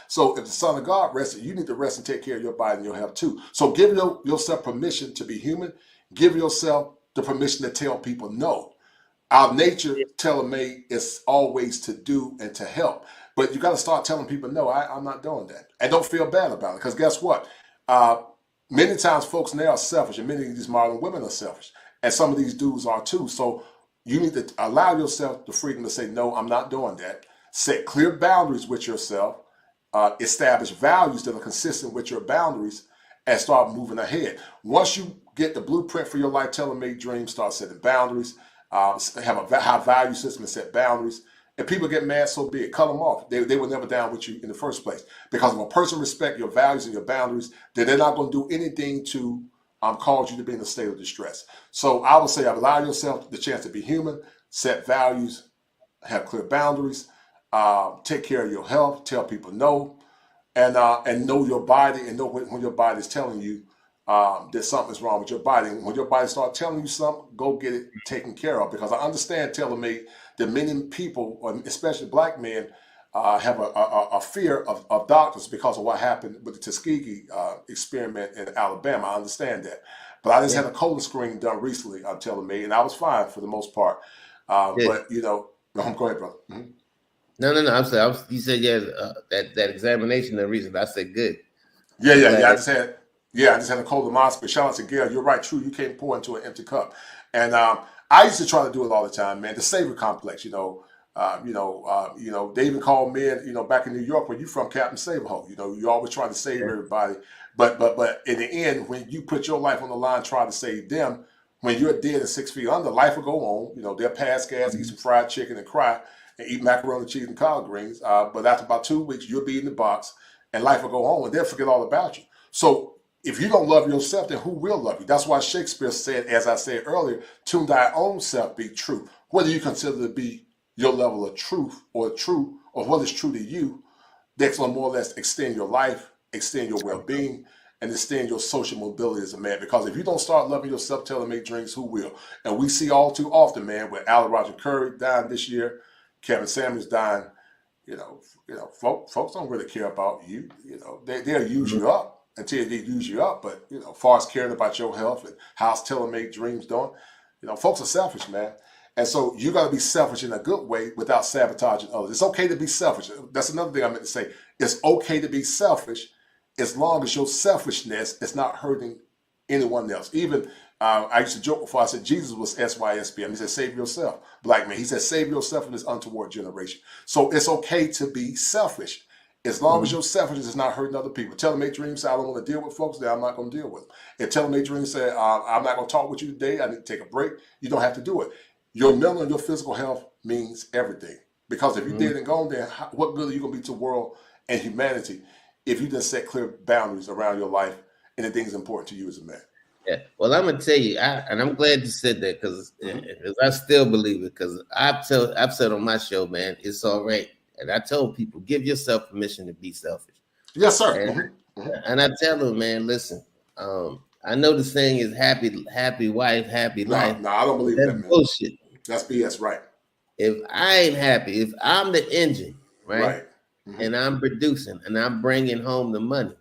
So if the Son of God rested, you need to rest and take care of your body and your health too. So give yourself permission to be human. Give yourself the permission to tell people no. Our nature, TaylorMade, is always to do and to help. But you got to start telling people, no, I'm not doing that. And don't feel bad about it. Because guess what? Many times folks now are selfish, and many of these modern women are selfish. And some of these dudes are too. So you need to allow yourself the freedom to say, no, I'm not doing that. Set clear boundaries with yourself. Establish values that are consistent with your boundaries and start moving ahead. Once you get the blueprint for your life, TaylorMade Dream, start setting boundaries. Have a high value system and set boundaries. If people get mad, so be it. Cut them off. They were never down with you in the first place. Because if a person respects your values and your boundaries, then they're not going to do anything to cause you to be in a state of distress. So I would say allow yourself the chance to be human, set values, have clear boundaries, take care of your health, tell people no, and know your body and know when your body is telling you that something's wrong with your body. And when your body starts telling you something, go get it taken care of. Because I understand, TaylorMade, that many people, especially black men, have a fear of doctors because of what happened with the Tuskegee experiment in Alabama. I understand that. But I just had a colon screen done recently on TaylorMade, and I was fine for the most part. But, you know, go ahead, brother. Mm-hmm. No. I'm sorry. You said, that examination, the reason. I said good. Yeah. I just had a colonoscopy. Shout out to Gail. You're right. True. You can't pour into an empty cup. And I used to try to do it all the time, man. The savior complex, they even call men, back in New York, where you from, Captain Save-A-Ho. You always try to save everybody. But in the end, when you put your life on the line, try to save them, when you're dead and 6 feet under, life will go on. They'll pass gas, eat some fried chicken and cry, and eat macaroni and cheese and collard greens. But after about 2 weeks, you'll be in the box, and life will go on, and they'll forget all about you. So if you don't love yourself, then who will love you? That's why Shakespeare said, as I said earlier, to thy own self be true. Whether you consider to be your level of truth or what is true to you, that's going to more or less extend your life, extend your well-being, and extend your social mobility as a man. Because if you don't start loving yourself, tailor-made dreams, who will? And we see all too often, man, with Allen Roger Curry dying this year, Kevin Samuels dying, folks don't really care about you. They'll use you up until they use you up. But, as far as caring about your health and how's tailor-made dreams doing, folks are selfish, man. And so you got to be selfish in a good way without sabotaging others. It's okay to be selfish. That's another thing I meant to say. It's okay to be selfish as long as your selfishness is not hurting anyone else. Even I used to joke before, I said Jesus was SYSBM. He said, save yourself. Black man. He said, save yourself in this untoward generation. So it's okay to be selfish as long as your selfishness is not hurting other people. Tailor-made dreams say, I don't want to deal with folks, then I'm not going to deal with them. If tailor-made dreams say, I'm not going to talk with you today, I need to take a break, you don't have to do it. Your mental and your physical health means everything. Because if you're dead and gone, then what good are you going to be to the world and humanity if you just set clear boundaries around your life and the things important to you as a man? Yeah. Well, I'm gonna tell you, and I'm glad you said that because I still believe it. Because I've said on my show, man, it's all right. And I told people, give yourself permission to be selfish. Yes, sir. And I tell them, man, listen. I know the saying is happy wife, happy life. No, I don't believe that, man. Bullshit. That's BS, right? If I ain't happy, if I'm the engine, right, and I'm producing and I'm bringing home the money,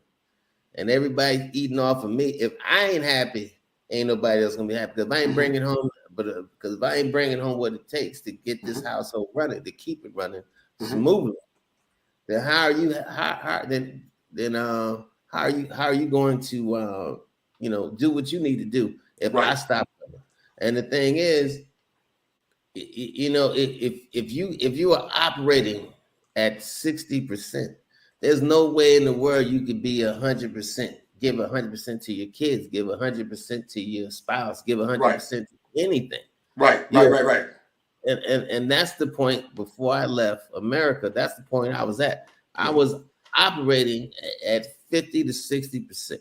and everybody's eating off of me, if I ain't happy, ain't nobody else gonna be happy. Because if I ain't bringing home, because if I ain't bringing home what it takes to get this household running, to keep it running smoothly, then how are you going to do what you need to do if I stop? And the thing is, if you are operating at 60%, there's no way in the world you could be 100%, give 100% to your kids, give 100% to your spouse, give 100% to anything. Right. And that's the point. Before I left America, that's the point I was at. I was operating at 50 to 60%.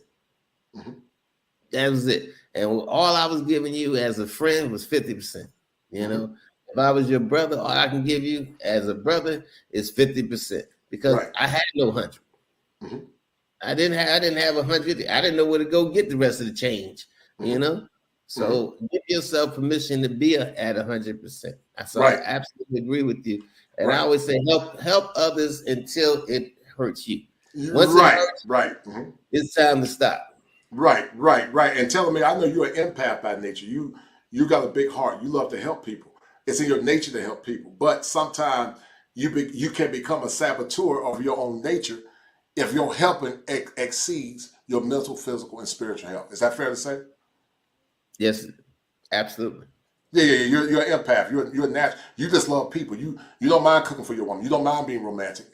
That was it. And all I was giving you as a friend was 50%. If I was your brother, all I can give you as a brother is 50% because I had no 100. I didn't have 100. I didn't know where to go get the rest of the change. So give yourself permission to be at 100%. So I absolutely agree with you. And I always say help others until it hurts you. Once it hurts, it's time to stop. Right. And telling me, I know you're an empath by nature. You got a big heart. You love to help people. It's in your nature to help people. But sometimes you can become a saboteur of your own nature if your helping exceeds your mental, physical, and spiritual health. Is that fair to say? Yes, absolutely. Yeah. You're an empath. You're a natural. You just love people. You don't mind cooking for your woman. You don't mind being romantic.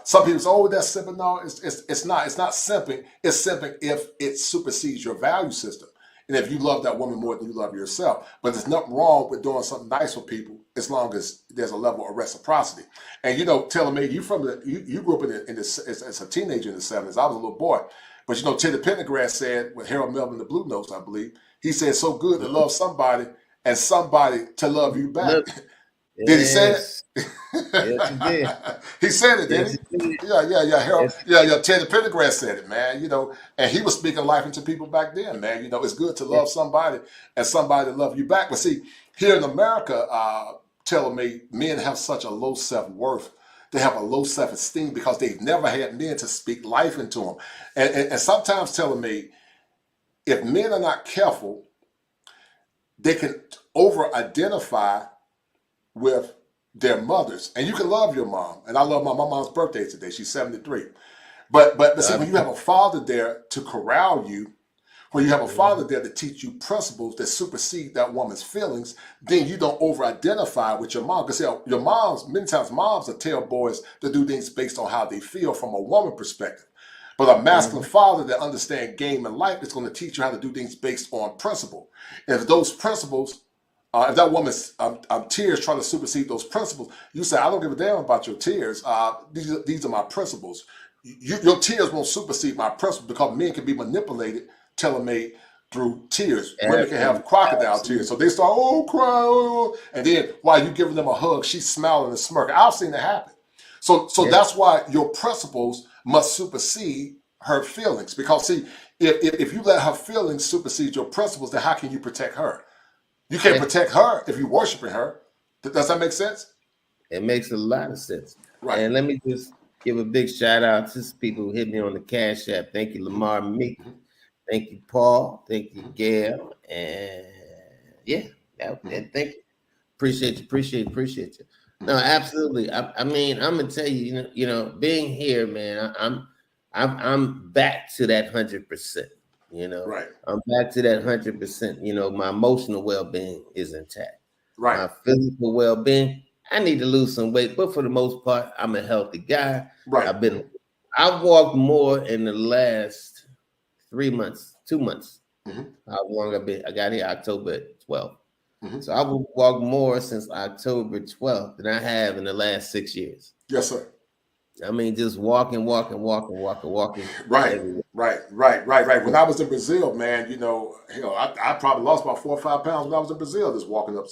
Some people say, "Oh, that's simping." No, it's not. It's not simping. It's simping if it supersedes your value system, and if you love that woman more than you love yourself. But there's nothing wrong with doing something nice for people as long as there's a level of reciprocity. And telling me you grew up as a teenager in the 70s. I was a little boy, but Teddy Pendergrass said with Harold Melvin, the Blue Notes, I believe, he said, "So good to love somebody and somebody to love you back." Did he say it? Yes, he did. He said it, didn't he? Yeah. Harold, Teddy Pendergrass said it, man. And he was speaking life into people back then, man. It's good to love somebody and somebody to love you back. But see, here in America, telling me men have such a low self-worth. They have a low self-esteem because they've never had men to speak life into them. And sometimes telling me, if men are not careful, they can over-identify with their mothers. And you can love your mom. And I love my mom's birthday today. She's 73. But see, when you have a father there to corral you, When you have a father there to teach you principles that supersede that woman's feelings, then you don't over-identify with your mom. Because your moms, many times moms will tell boys to do things based on how they feel from a woman perspective. But a masculine father that understands game and life is going to teach you how to do things based on principle. And if those principles, if that woman's tears trying to supersede those principles, you say, I don't give a damn about your tears. These are my principles. Your tears won't supersede my principles, because men can be manipulated, tailor-made through tears. Women can have crocodile tears. So they start, cry. And then while you giving them a hug, she's smiling and smirking. I've seen it happen. So that's why your principles must supersede her feelings. Because see, if you let her feelings supersede your principles, then how can you protect her? You can't protect her if you're worshiping her. Does that make sense? It makes a lot of sense. Right. And let me just give a big shout out to people who hit me on the Cash App. Thank you, Lamar Meek. Thank you, Paul. Thank you, Gail. And and thank you. Appreciate you. No, absolutely. I mean, I'm gonna tell you, you know, being here, man, I'm back to that 100%. You know, right. I'm back to that 100%. You know, my emotional well-being is intact. Right. My physical well-being, I need to lose some weight, but for the most part, I'm a healthy guy. Right. I've walked more in the last 2 months. How long I've been? I got here October 12th. So I will walk more since October 12th than I have in the last 6 years. Yes, sir. I mean, just walking. Right. When I was in Brazil, man, you know, I probably lost about 4 or 5 pounds when I was in Brazil, just walking up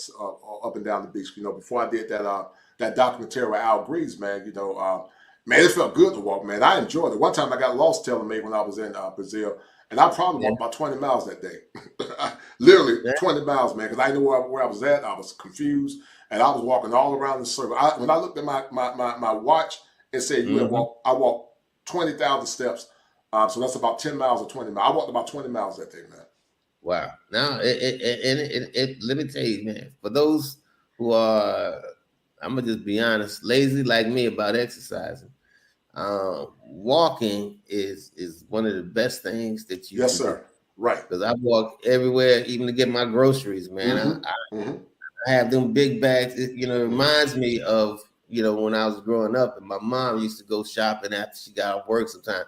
and down the beach. You know, before I did that documentary with Al Greaves, man. You know, man, it felt good to walk, man. I enjoyed it. One time I got lost telling me when I was in Brazil, and I probably walked about 20 miles that day. Literally 20 miles, man, because I knew where I was at. I was confused, and I was walking all around the circle. When I looked at my watch, it said I walked 20,000 steps. So that's about 10 miles or 20 miles. I walked about 20 miles that day, man. Wow. Now, let me tell you, man, for those who are, I'm going to just be honest, lazy like me about exercising, walking is one of the best things that you Yes, can sir. do. Right. Because I walk everywhere, even to get my groceries, man. I have them big bags. It reminds me of, when I was growing up, and my mom used to go shopping after she got off work sometime,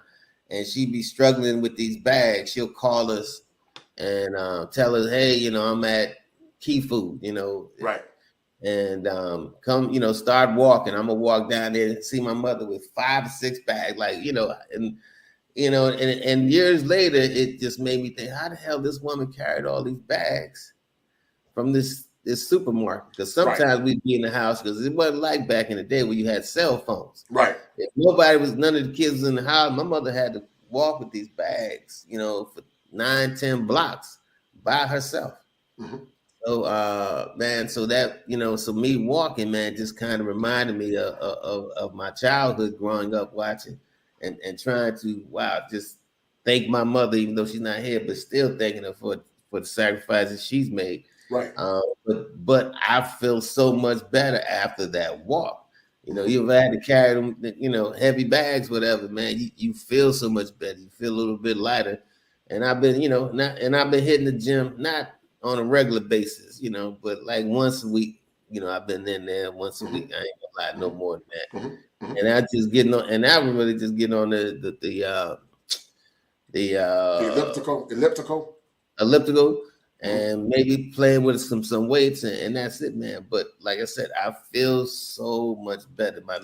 and she'd be struggling with these bags. She'll call us and tell us, hey, I'm at Key Food, Right. And come, start walking. I'm gonna walk down there and see my mother with 5 or 6 bags, and years later, it just made me think, how the hell this woman carried all these bags from this supermarket? Because sometimes we'd be in the house, because it wasn't like back in the day where you had cell phones. Right. If none of the kids was in the house, my mother had to walk with these bags, for 9-10 blocks by herself. So, man, so that, so me walking, man, just kind of reminded me of my childhood growing up watching and trying to, just thank my mother, even though she's not here, but still thanking her for the sacrifices she's made. Right. But I feel so much better after that walk. You ever had to carry them, heavy bags, whatever, man, you feel so much better. You feel a little bit lighter. And I've been, I've been hitting the gym, not on a regular basis, but like once a week, I've been in there once a week. I ain't gonna lie, no more than that. And I just getting on, and I was really just getting on the elliptical, and maybe playing with some weights, and that's it, man. But like I said, I feel so much better. My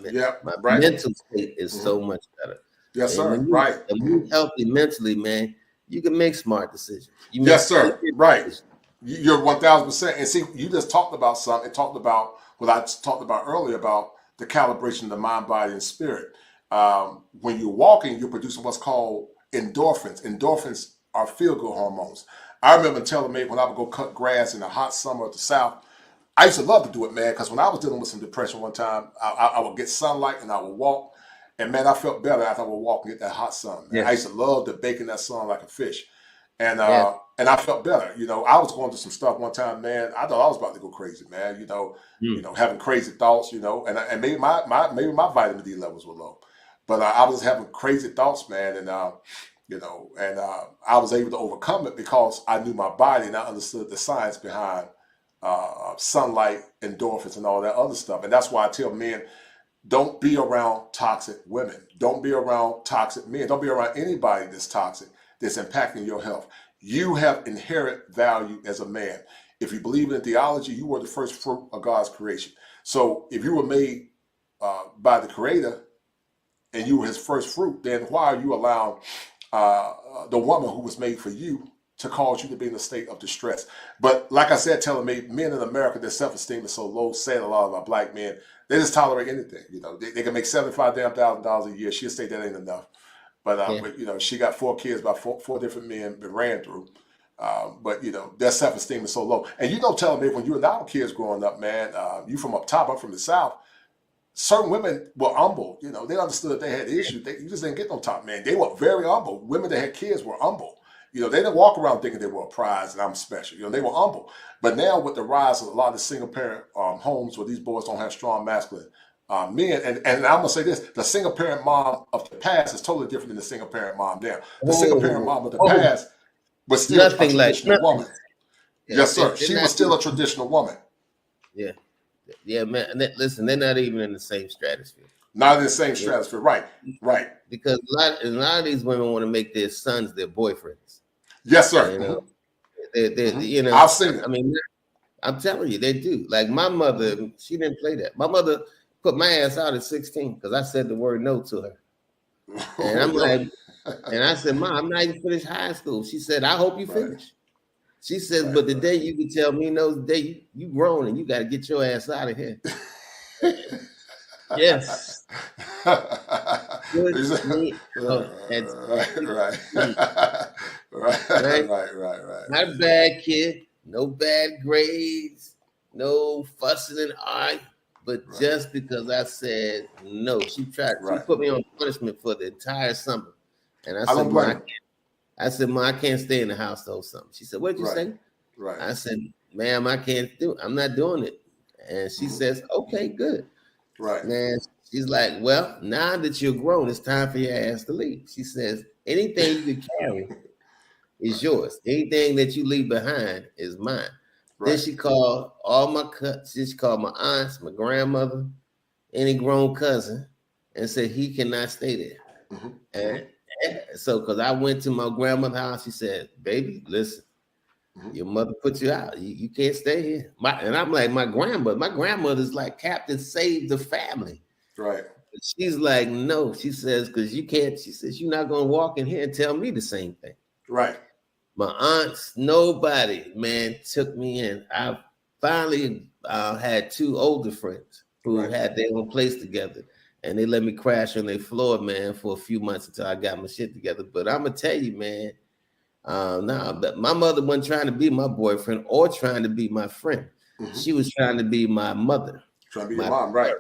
mental state is so much better. Yes, and sir. When you're healthy mentally, man, you can make smart decisions. Yes, sir. Right. You're 1,000%. And see, you just talked about something. Talked about what I talked about earlier about the calibration of the mind, body, and spirit. When you're walking, you're producing what's called endorphins. Endorphins are feel-good hormones. I remember telling me when I would go cut grass in the hot summer at the South, I used to love to do it, man, because when I was dealing with some depression one time, I would get sunlight and I would walk. And, man, I felt better after I would walk and get that hot sun. Man. I used to love to bake in that sun like a fish. And I felt better. I was going through some stuff one time, man. I thought I was about to go crazy, man. Having crazy thoughts, and maybe my vitamin D levels were low. But I was having crazy thoughts, man. And and I was able to overcome it because I knew my body and I understood the science behind sunlight, endorphins, and all that other stuff. And that's why I tell men, don't be around toxic women. Don't be around toxic men. Don't be around anybody that's toxic, that's impacting your health. You have inherent value as a man. If you believe in theology, you were the first fruit of God's creation. So if you were made by the Creator and you were his first fruit, then why are you allowing the woman who was made for you to cause you to be in a state of distress? But like I said, telling me, men in America, their self-esteem is so low. Sad, a lot of our black men, they just tolerate anything. They can make $75,000 a year. She'll say that ain't enough. But she got 4 kids by four different men been ran through. But their self-esteem is so low. And telling me, when you and our kids growing up, man, you from up top, I'm from the South. Certain women were humble. They understood they had issues. You just didn't get no top man. They were very humble. Women that had kids were humble. They didn't walk around thinking they were a prize and I'm special. They were humble. But now with the rise of a lot of the single parent homes where these boys don't have strong masculine men, and I'm gonna say this: the single parent mom of the past is totally different than the single parent mom now. The single parent mom of the past was still a traditional woman. Yes, sir. She was still a traditional woman. Yeah. Yeah, man. Listen, they're not even in the same stratosphere. Not in the same stratosphere, right? Because a lot of these women want to make their sons their boyfriends. Yes, sir. I've seen it. I mean, I'm telling you, they do. Like my mother, she didn't play that. My mother put my ass out at 16 because I said the word no to her. And I'm like, and I said, Mom, I'm not even finished high school. She said, I hope you finish. She says, but the day you can tell me no, the day you grown and you got to get your ass out of here. Yes. Right. Not a bad kid, no bad grades, no fussing and arguing, but just because I said no, she put me on punishment for the entire summer. And I said, Ma, I can't stay in the house the whole summer. She said, what'd you say? Right. I said, ma'am, I can't do it. I'm not doing it. And she says, okay, good. Right. Man, she's like, well, now that you're grown, it's time for your ass to leave. She says, anything you can carry is yours. Anything that you leave behind is mine. Right. Then she called all my cousins. She called my aunts, my grandmother, any grown cousin, and said he cannot stay there. And so, because I went to my grandmother's house, she said, baby, listen, your mother put you out. You can't stay here. And I'm like, my grandmother's like, Captain, save the family. Right. She's like, no. She says, because you can't, she says, you're not going to walk in here and tell me the same thing. Right. My aunts, nobody, man, took me in. I finally had 2 older friends who had their own place together. And they let me crash on their floor, man, for a few months until I got my shit together. But I'm going to tell you, man, but my mother wasn't trying to be my boyfriend or trying to be my friend. She was trying to be my mother. Trying to be your mom, right.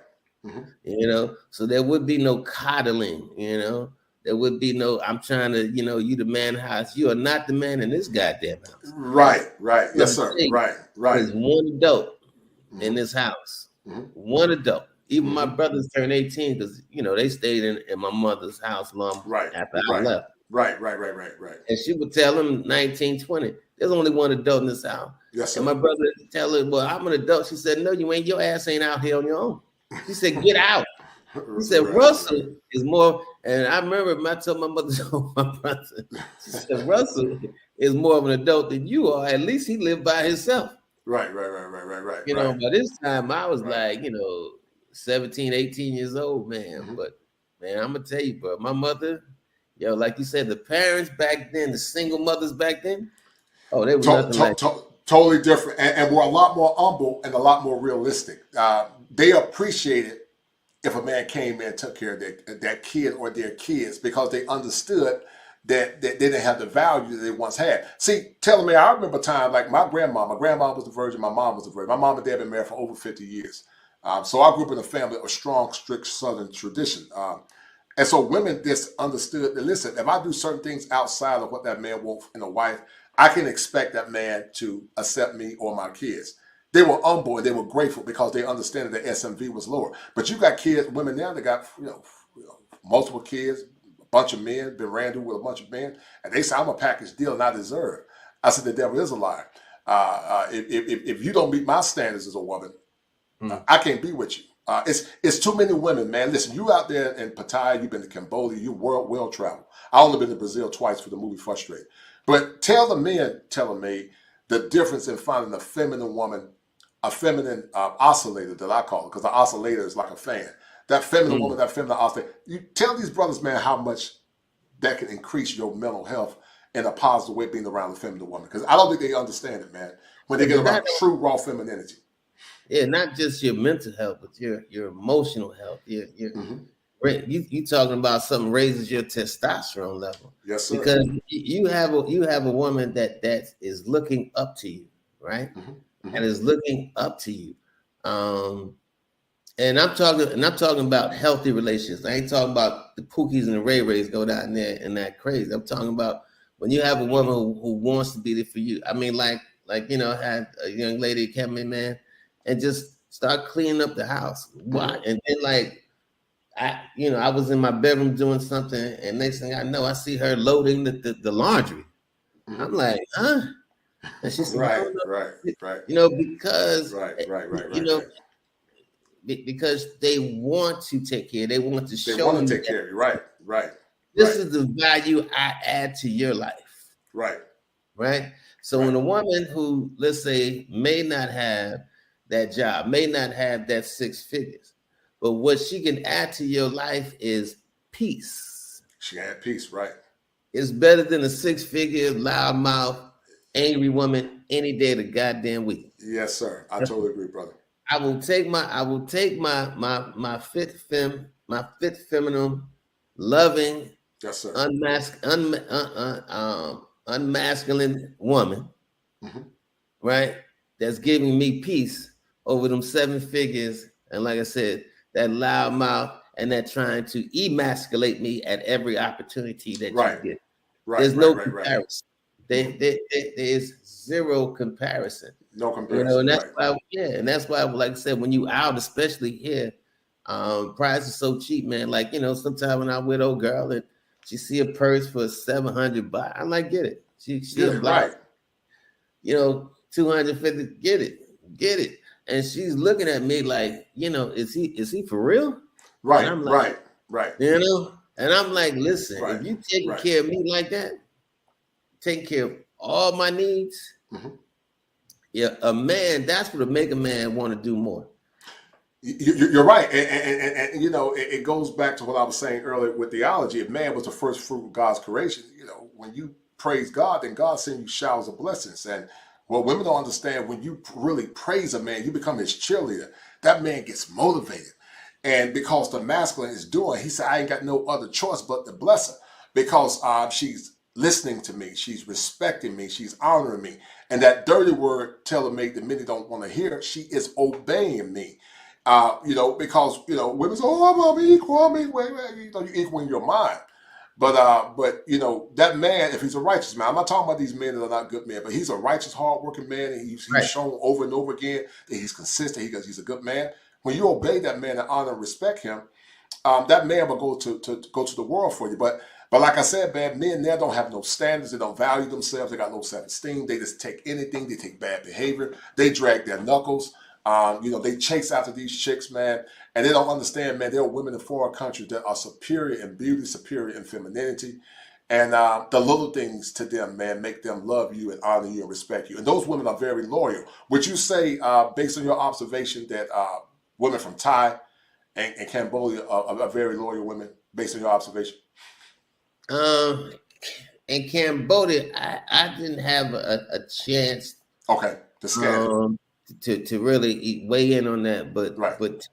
So there would be no coddling, There would be no, I'm trying to, you the man in the house. You are not the man in this goddamn house. Right. Yes, sir. Right. There's one adult in this house. One adult. Even my brothers turned 18 because, they stayed in my mother's house long after I left. Right. And she would tell them 19, 20, there's only one adult in this house. Yes, sir. And my brother would tell her, well, I'm an adult. She said, no, you ain't. Your ass ain't out here on your own. She said, get out. He said, Russell is more, and I remember I told my mother, my brother, she said, Russell is more of an adult than you are. At least he lived by himself. Right. By this time I was like, 17, 18 years old, man. But man, I'm gonna tell you, bro, my mother, like you said, the parents back then, the single mothers back then, they were totally different, and were a lot more humble and a lot more realistic. They appreciated if a man came in and took care of that kid or their kids because they understood that they didn't have the value that they once had. See, telling me, I remember a time like my grandma was the virgin, my mom was the virgin. My mom and dad been married for over 50 years. So I grew up in a family of strong, strict Southern tradition. And so women just understood that, listen, if I do certain things outside of what that man wants in a wife, I can expect that man to accept me or my kids. They were humble and they were grateful because they understood that SMV was lower. But you got women now that got multiple kids, bunch of men, been ran through with a bunch of men, and they say I'm a package deal and I deserve. I said the devil is a liar. If you don't meet my standards as a woman, I can't be with you. It's too many women, man. Listen, you out there in Pattaya, you've been to Cambodia, you well traveled. I only been to Brazil twice for the movie Frustrated. But tell the men telling me the difference in finding a feminine woman, a feminine oscillator that I call it, because the oscillator is like a fan. That feminine woman, that feminine oscillator. You tell these brothers, man, how much that can increase your mental health in a positive way being around a feminine woman. Because I don't think they understand it, man, when they get around true raw femininity. Yeah, not just your mental health, but your emotional health. You talking about something raises your testosterone level. Yes, sir. Because you have a woman that is looking up to you, right? And is looking up to you. And I'm talking about healthy relationships. I ain't talking about the Pookies and the Ray Rays go down there and that crazy. I'm talking about when you have a woman who wants to be there for you. I mean, like I had a young lady come in, man, and just start cleaning up the house. Why? And then I was in my bedroom doing something, and next thing I know, I see her loading the laundry. I'm like, huh? And she said, right. Because Right. Because they want to take care. They want to show. They want to take care of you. Right. This is the value I add to your life. Right. So when a woman who, let's say, may not have that job, may not have that 6 figures, but what she can add to your life is peace. She can add peace, right? It's better than a 6-figure, loudmouth, angry woman any day of the goddamn week. Yes, sir. I totally agree, brother. I will take my fit feminine, loving, yes, sir, unmasculine woman, right? That's giving me peace over them 7 figures, and like I said, that loud mouth and that trying to emasculate me at every opportunity that you get. There's no comparison. There is zero comparison. No comparison. And that's why, and that's why, like I said, when you out, especially here, price is so cheap, man. Like, sometimes when I'm with old girl and she see a purse for $700, I'm like, get it. She like, 250, get it. And she's looking at me like, is he for real? Right, and I'm like, right. And I'm like, listen, if you taking care of me like that, taking care of all my needs, a man, that's what make a man want to do more. You're right. And it goes back to what I was saying earlier with theology. If man was the first fruit of God's creation, when you praise God, then God sends you showers of blessings. And what women don't understand, when you really praise a man, you become his cheerleader. That man gets motivated. And because the masculine is doing, he said, I ain't got no other choice but to bless her. Because she's listening to me, she's respecting me, she's honoring me. And that dirty word telling me that many don't want to hear, she is obeying me. Because women say, oh, I'm equal, you're equal in your mind. But that man, if he's a righteous man, I'm not talking about these men that are not good men, but he's a righteous, hardworking man, and he's shown over and over again that he's consistent, he's a good man. When you obey that man and honor and respect him, that man will go to the world for you. But like I said, man, men there don't have no standards. They don't value themselves. They got low self-esteem. They just take anything. They take bad behavior. They drag their knuckles. They chase after these chicks, man, and they don't understand, man. There are women in foreign countries that are superior in beauty, superior in femininity, and the little things to them, man, make them love you and honor you and respect you. And those women are very loyal. Would you say, based on your observation, that women from Thai and Cambodia are very loyal women, based on your observation? In Cambodia, I didn't have a chance. Okay, to scan to really weigh in on that, but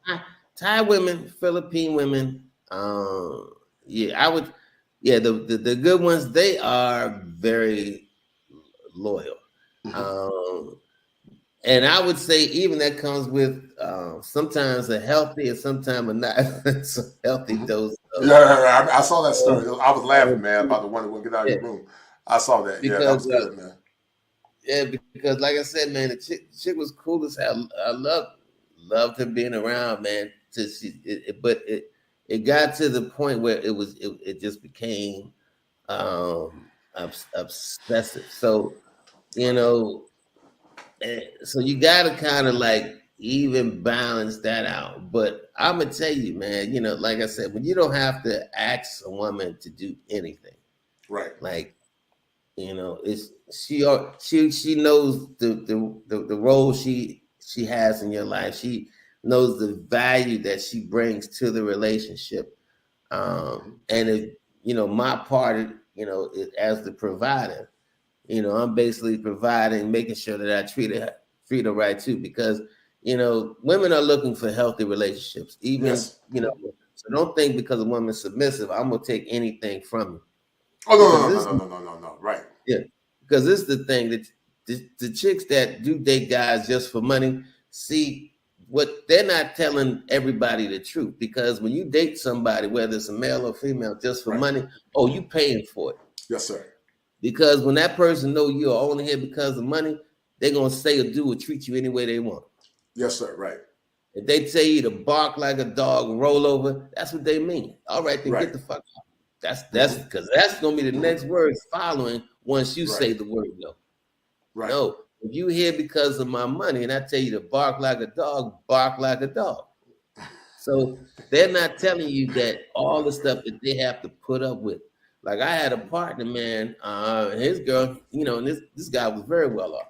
Thai women, Philippine women, I would, the good ones, they are very loyal, and I would say even that comes with sometimes a healthy and sometimes a not so healthy dose. Yeah, I saw that story. I was laughing, man, about the one that wouldn't get out of your room. I saw that. Because, that was good, man. Yeah, because like I said, man, the chick was cool as hell. I loved her being around, man. But it got to the point where it just became obsessive. So, you know, so you got to kind of like even balance that out. But I'm gonna tell you, man, you know, like I said, when you don't have to ask a woman to do anything, right? Like, you know, she knows the role she has in your life. She knows the value that she brings to the relationship. And if, you know, my part, you know, as the provider, you know, I'm basically providing, making sure that I treat her right too, because, you know, women are looking for healthy relationships. Even, Yes. you know, so don't think because a woman's submissive, I'm gonna take anything from you. Oh, no. Right. Yeah, because this is the thing that the chicks that do date guys just for money, see what they're not telling everybody the truth. Because when you date somebody, whether it's a male or female, just for money, oh, you paying for it. Yes, sir. Because when that person know you are only here because of money, they're gonna say or do or treat you any way they want. Yes, sir. Right. If they tell you to bark like a dog, roll over, that's what they mean. All right, then get the fuck out. That's because that's gonna be the next words following once you say the word no. Right. No, if you here because of my money and I tell you to bark like a dog, bark like a dog. So they're not telling you that all the stuff that they have to put up with. Like I had a partner, man, his girl, you know, and this guy was very well off.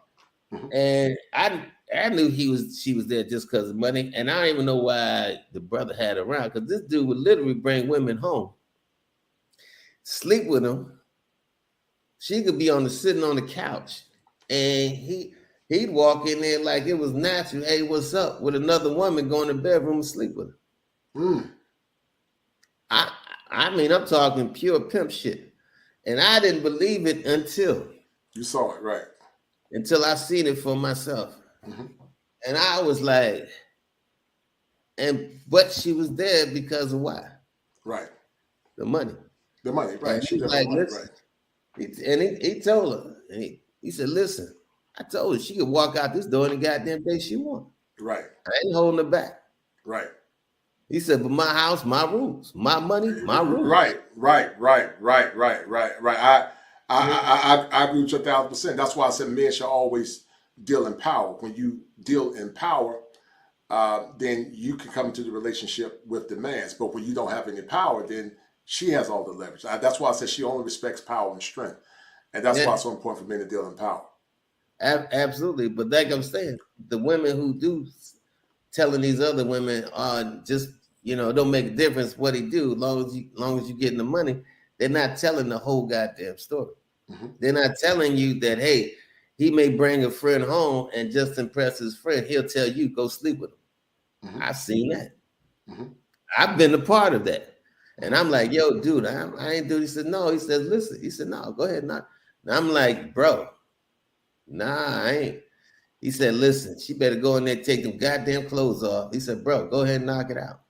And I knew she was there just because of money. And I don't even know why the brother had her around, because this dude would literally bring women home, sleep with them. She could be sitting on the couch, and he'd walk in there like it was natural. Hey, what's up? With another woman, go in the bedroom and sleep with her. I mean, I'm talking pure pimp shit. And I didn't believe it until you saw it, right? Until I seen it for myself. And I was like, but she was there because of why? Right. The money. The money, right. And he was like, listen. And he told her, and he said, listen, I told her she could walk out this door any goddamn day she want. Right. I ain't holding her back. Right. He said, but my house, my rules, my money, my rules. Right. I agree with you 1,000%. That's why I said men should always deal in power. When you deal in power, then you can come into the relationship with demands. But when you don't have any power, then she has all the leverage. That's why I said she only respects power and strength. And that's why it's so important for men to deal in power. Absolutely. But like I'm saying, the women who do telling these other women just, you know, don't make a difference what he do, as long as you getting the money, they're not telling the whole goddamn story. They're not telling you that, hey, he may bring a friend home and just impress his friend. He'll tell you, go sleep with him. I've seen that. I've been a part of that. And I'm like, yo, dude, I ain't do it. He said, no. He said, listen. He said, no, go ahead. Knock. And I'm like, bro, nah, I ain't. He said, listen, she better go in there and take them goddamn clothes off. He said, bro, go ahead and knock it out.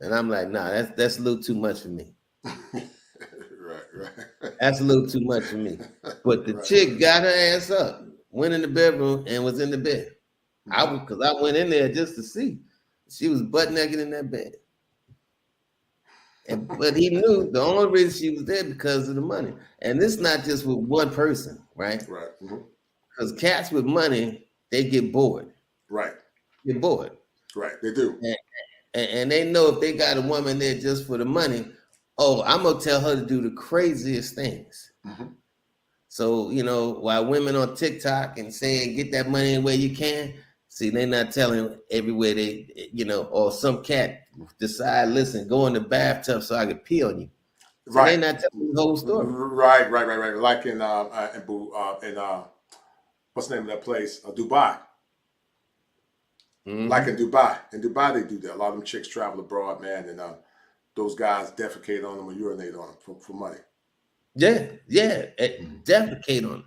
And I'm like, nah, that's a little too much for me. Right. That's a little too much for me. But the chick got her ass up, went in the bedroom, and was in the bed. Because I went in there just to see. She was butt naked in that bed. But he knew the only reason she was there because of the money. And this not just with one person, right? Right. Because cats with money, they get bored. Right. Get bored. Right. They do. And they know if they got a woman there just for the money, oh, I'm going to tell her to do the craziest things. So, you know, while women on TikTok and saying, get that money any way you can, see, they're not telling everywhere they, you know, or some cat decide, listen, go in the bathtub so I can pee on you. So they're not telling the whole story. Right. Like in what's the name of that place? Dubai. Like in Dubai. In Dubai, they do that. A lot of them chicks travel abroad, man, and those guys defecate on them or urinate on them for money. Yeah, defecate on them.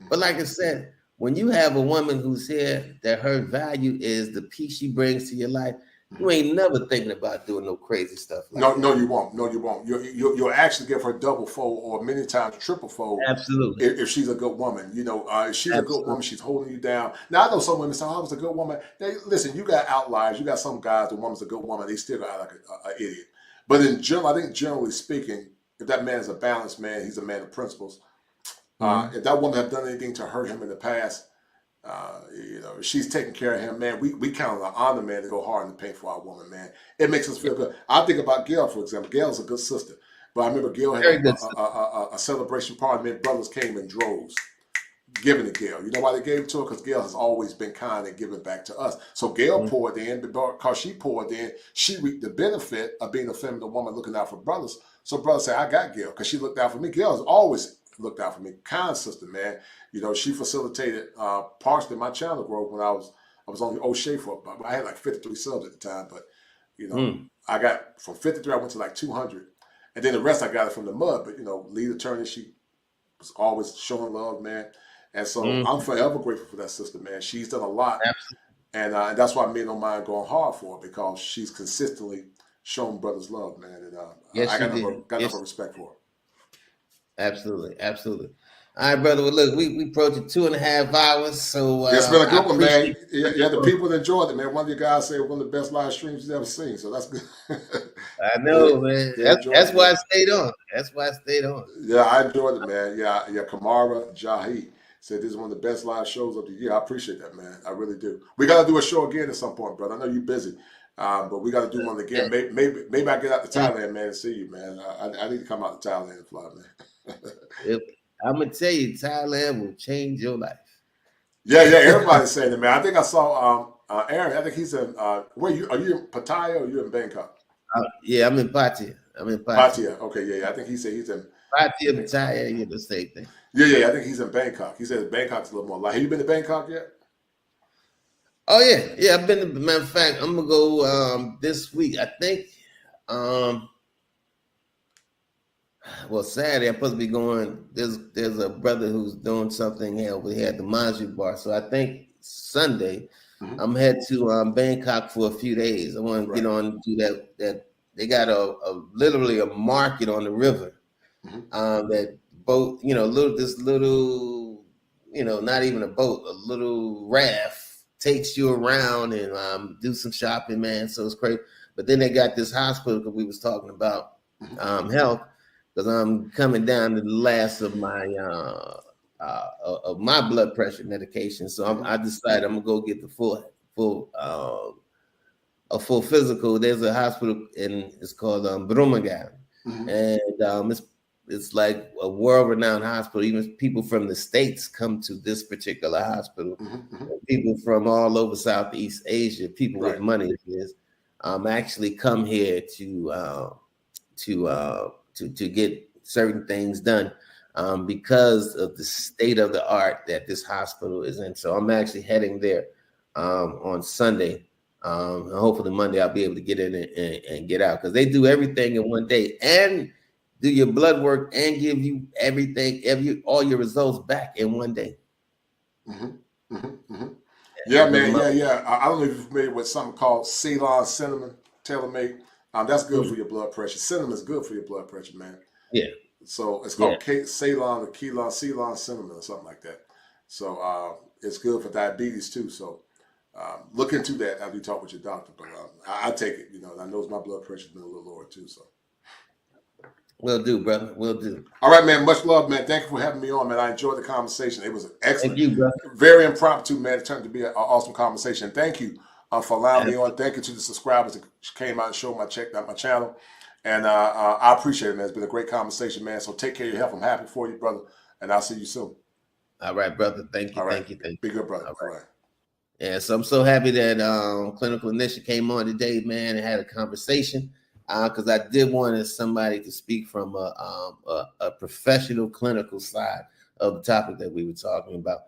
But like I said, when you have a woman who's here, that her value is the peace she brings to your life, You ain't never thinking about doing no crazy stuff like that. No, you won't. No, you won't. You'll actually give her double fold or many times triple fold. Absolutely. If she's a good woman, if she's a good woman, she's holding you down. Now I know some women say, "I was a good woman." Listen, you got outliers. You got some guys. The woman's a good woman. They still got like an idiot. But in general, I think generally speaking, if that man is a balanced man, he's a man of principles. If that woman have done anything to hurt him in the past, she's taking care of him, man. We count on an honor, man, to go hard in the paint for our woman, man. It makes us feel good. I think about Gail, for example. Gail's a good sister. But I remember Gail had a celebration party, man. Brothers came in droves, giving to Gail. You know why they gave it to her? Because Gail has always been kind and giving back to us. So Gail poured in, because she poured in, she reaped the benefit of being a feminine woman looking out for brothers. So brothers say, I got Gail, because she looked out for me. Gail has always looked out for me. Kind sister, man. She facilitated partially my channel growth when I was on the O'Shea for I had like 53 subs at the time, but I got from 53, I went to like 200. And then the rest I got it from the mud. But lead attorney, she was always showing love, man. And so I'm forever grateful for that sister, man. She's done a lot. Absolutely. And that's why me don't mind going hard for her, because she's consistently shown brothers love, man. And I got enough respect for her. Absolutely, absolutely. All right, brother. Well, look, we approaching 2.5 hours, so it's been a good one, man. Yeah, the people enjoyed it, man. One of you guys said one of the best live streams he's ever seen, so that's good. I know, man. That's why I stayed on. That's why I stayed on. Yeah, I enjoyed it, man. Yeah. Kamara Jahi said this is one of the best live shows of the year. I appreciate that, man. I really do. We got to do a show again at some point, brother. I know you're busy, but we got to do one again. Maybe I get out to Thailand, man, and see you, man. I need to come out to Thailand and fly, man. I'm gonna tell you, Thailand will change your life. Yeah. Everybody's saying it, man. I think I saw Aaron. I think he's in. Where you are? You in Pattaya or you in Bangkok? Yeah, I'm in Pattaya. Pattaya. Okay, yeah. I think he said he's in Pattaya, Pattaya. The same thing. Yeah. I think he's in Bangkok. He said Bangkok's a little more light. Have you been to Bangkok yet? Oh yeah. I've been. Matter of fact, I'm gonna go this week. I think. Well, Saturday I'm supposed to be going. There's a brother who's doing something here. We had the Manju bar, so I think Sunday I'm head to Bangkok for a few days. I want to get on to that. They got literally a market on the river. That boat, little, not even a boat, a little raft takes you around and do some shopping, man. So it's crazy. But then they got this hospital because we was talking about health. Because I'm coming down to the last of my blood pressure medication, so I decided I'm gonna go get the full physical. There's a hospital it's called Brumagan, and it's like a world-renowned hospital. Even people from the States come to this particular hospital. People from all over Southeast Asia, people with money, actually come here to get certain things done because of the state of the art that this hospital is in. So I'm actually heading there on Sunday. And hopefully Monday I'll be able to get in and get out, because they do everything in one day and do your blood work and give you everything, all your results back in one day. Yeah, man. Yeah. I don't know if you're familiar with something called Ceylon cinnamon tailor-made. That's good for your blood pressure. Cinnamon is good for your blood pressure, man. Yeah. So it's called Ceylon or Ceylon cinnamon or something like that. So it's good for diabetes too. So look into that after you talk with your doctor. But I take it, I know my blood pressure's been a little lower too. So will do, brother. Will do. All right, man. Much love, man. Thank you for having me on, man. I enjoyed the conversation. It was excellent. Thank you, brother. Very impromptu, man. It turned to be an awesome conversation. Thank you for allowing me on. Thank you to the subscribers that came out and showed checked out my channel. And I appreciate it, man. It's been a great conversation, man. So take care of your health. I'm happy for you, brother. And I'll see you soon. All right, brother. Thank you. All right. Thank you. Be good, brother. All right. Yeah, so I'm so happy that Clinical Initiative came on today, man, and had a conversation, because I did want somebody to speak from a professional clinical side of the topic that we were talking about.